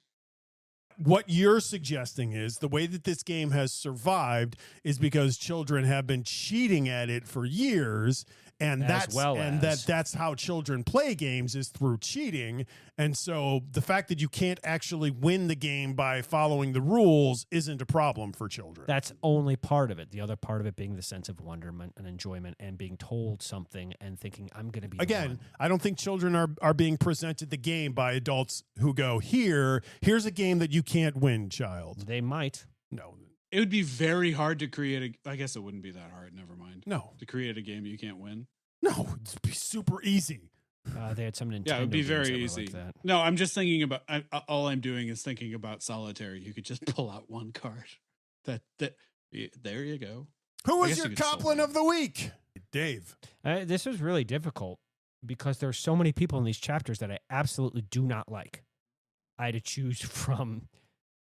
What you're suggesting is the way that this game has survived is because children have been cheating at it for years, and that's how children play games, is through cheating. And so the fact that you can't actually win the game by following the rules isn't a problem for children. That's only part of it. The other part of it being the sense of wonderment and enjoyment and being told something and thinking, I'm going to be Again, one. I don't think children are being presented the game by adults who go, here's a game that you can't win, child. They might. No. It would be very hard to create I guess it wouldn't be that hard. Never mind. No. To create a game you can't win. No, it'd be super easy. They had some Nintendo. Yeah, it would be games very that were easy. like that. No, I'm just thinking about. All I'm doing is thinking about solitaire. You could just pull out one card. There you go. Who I was guess your you could Coplin still of the week? Dave. This was really difficult because there's so many people in these chapters that I absolutely do not like. I had to choose from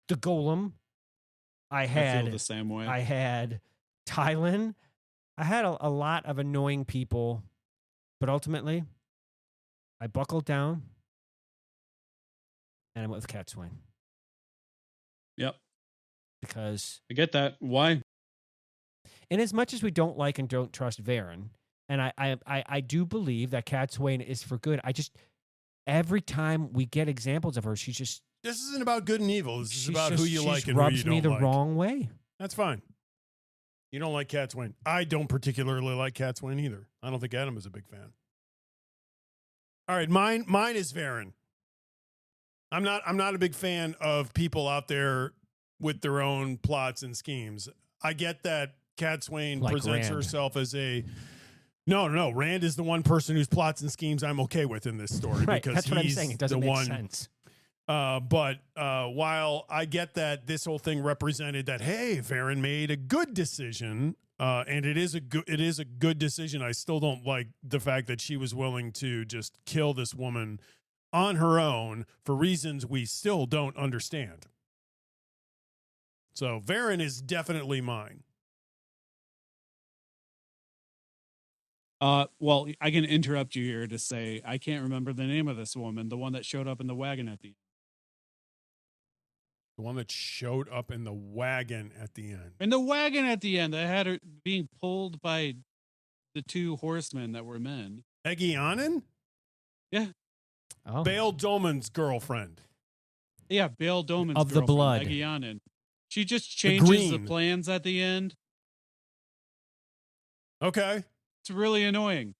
the Golem. I feel the same way. I had Tylan. I had a lot of annoying people, but ultimately, I buckled down and I went with Cat Swain. Yep. Because I get that. Why? in as much as we don't like and don't trust Varen, and I do believe that Cat Swain is for good, I just, every time we get examples of her, she's just... This isn't about good and evil. This is about who you like and who you rubs me don't the like. wrong way. That's fine. You don't like Cat Swain. I don't particularly like Cat Swain either. I don't think Adam is a big fan. All right, mine is Varen. I'm not a big fan of people out there with their own plots and schemes. I get that Cat Swain Like presents Rand. herself as a no. Rand is the one person whose plots and schemes I'm okay with in this story, Right, because that's what I'm he's saying. It doesn't the make one. sense. But while I get that this whole thing represented that, hey, Varen made a good decision, and it is a good decision, I still don't like the fact that she was willing to just kill this woman on her own for reasons we still don't understand. So Varen is definitely mine. Well, I can interrupt you here to say I can't remember the name of this woman, the one that showed up in the wagon at the end. The one that showed up in the wagon at the end. In the wagon at the end, I had her being pulled by the two horsemen that were men. Eggianen? Yeah. Oh. Bail Doman's girlfriend. Yeah, Bail Doman's Of the girlfriend, blood. Eggianen. She just changes the green. plans at the end. Okay. It's really annoying.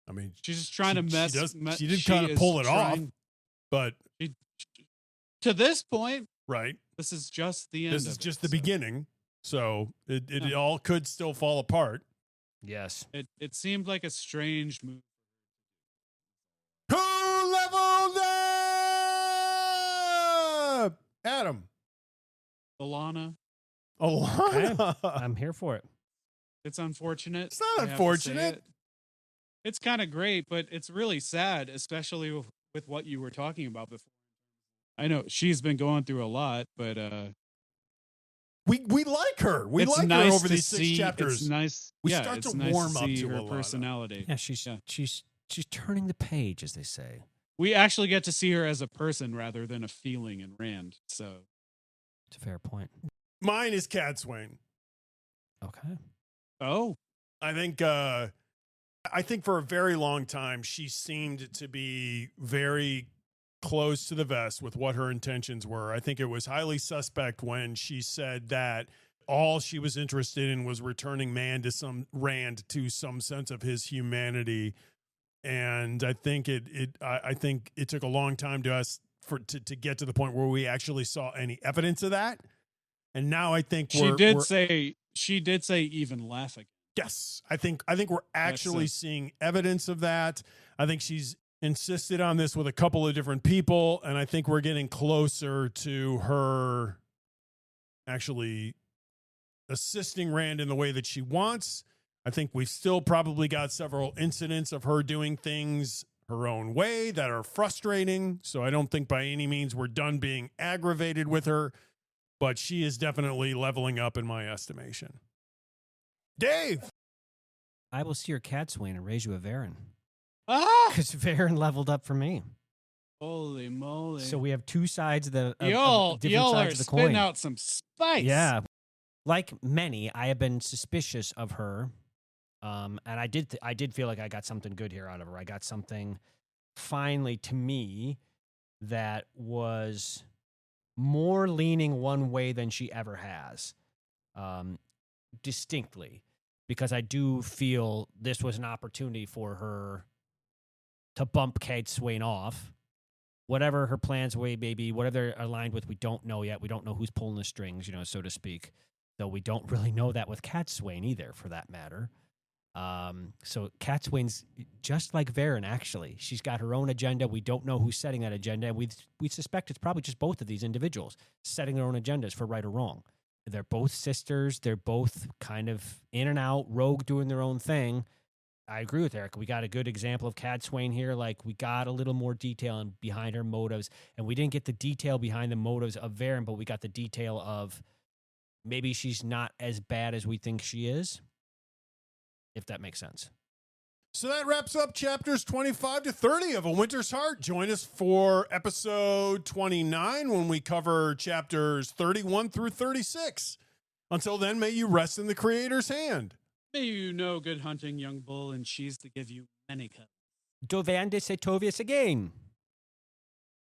I mean, She's just trying to mess. she did kind of pull it off, but to this point, right. this is just the end. This is just the beginning. So it all could still fall apart. Yes. It seemed like a strange move. Who leveled up? Adam. Alana. Alana. I'm here for it. It's unfortunate. It's not I have to say unfortunate. it. It's kind of great, but it's really sad, especially with what you were talking about before. I know she's been going through a lot, but We like her. We it's like nice her over to these see, 6 chapters. It's nice. We yeah, start it's to nice warm to up see to her Alana. personality. Yeah, she's turning the page, as they say. We actually get to see her as a person rather than a feeling in Rand. So It's a fair point. Mine is Cat Swain. Okay. oh, I think for a very long time she seemed to be very close to the vest with what her intentions were. I think it was highly suspect when she said that all she was interested in was returning Rand to some sense of his humanity. And I think I think it took a long time to get to the point where we actually saw any evidence of that. And now I think she did say even laughing. yes, I think we're actually seeing evidence of that. I think she's insisted on this with a couple of different people, and I think we're getting closer to her actually assisting Rand in the way that she wants. I think we've still probably got several incidents of her doing things her own way that are frustrating. So I don't think by any means we're done being aggravated with her, but she is definitely leveling up in my estimation. Dave. I will see your cat Swain and raise you a Varen. Ah! Because Varen leveled up for me. Holy moly. So we have two sides of the y'all different are sides of the spitting coin. out some spice. Yeah. Like many, I have been suspicious of her. And I did feel like I got something good here out of her. I got something finally to me that was more leaning one way than she ever has. Distinctly. Because I do feel this was an opportunity for her to bump Kate Swain off. Whatever her plans may be, whatever they're aligned with, we don't know yet. We don't know who's pulling the strings, so to speak. Though we don't really know that with Cat Swain either, for that matter. So Cat Swain's just like Varen, actually. She's got her own agenda. We don't know who's setting that agenda. And we suspect it's probably just both of these individuals setting their own agendas for right or wrong. They're both sisters. They're both kind of in and out, rogue, doing their own thing. I agree with Eric. We got a good example of Cat Swain here. Like, we got a little more detail behind her motives, and we didn't get the detail behind the motives of Varen, but we got the detail of maybe she's not as bad as we think she is, if that makes sense. So that wraps up chapters 25 to 30 of A Winter's Heart. Join us for episode 29 when we cover chapters 31 through 36. Until then, may you rest in the Creator's hand. May you know good hunting, young bull, and she's to give you many cups. Dovande Setovius again.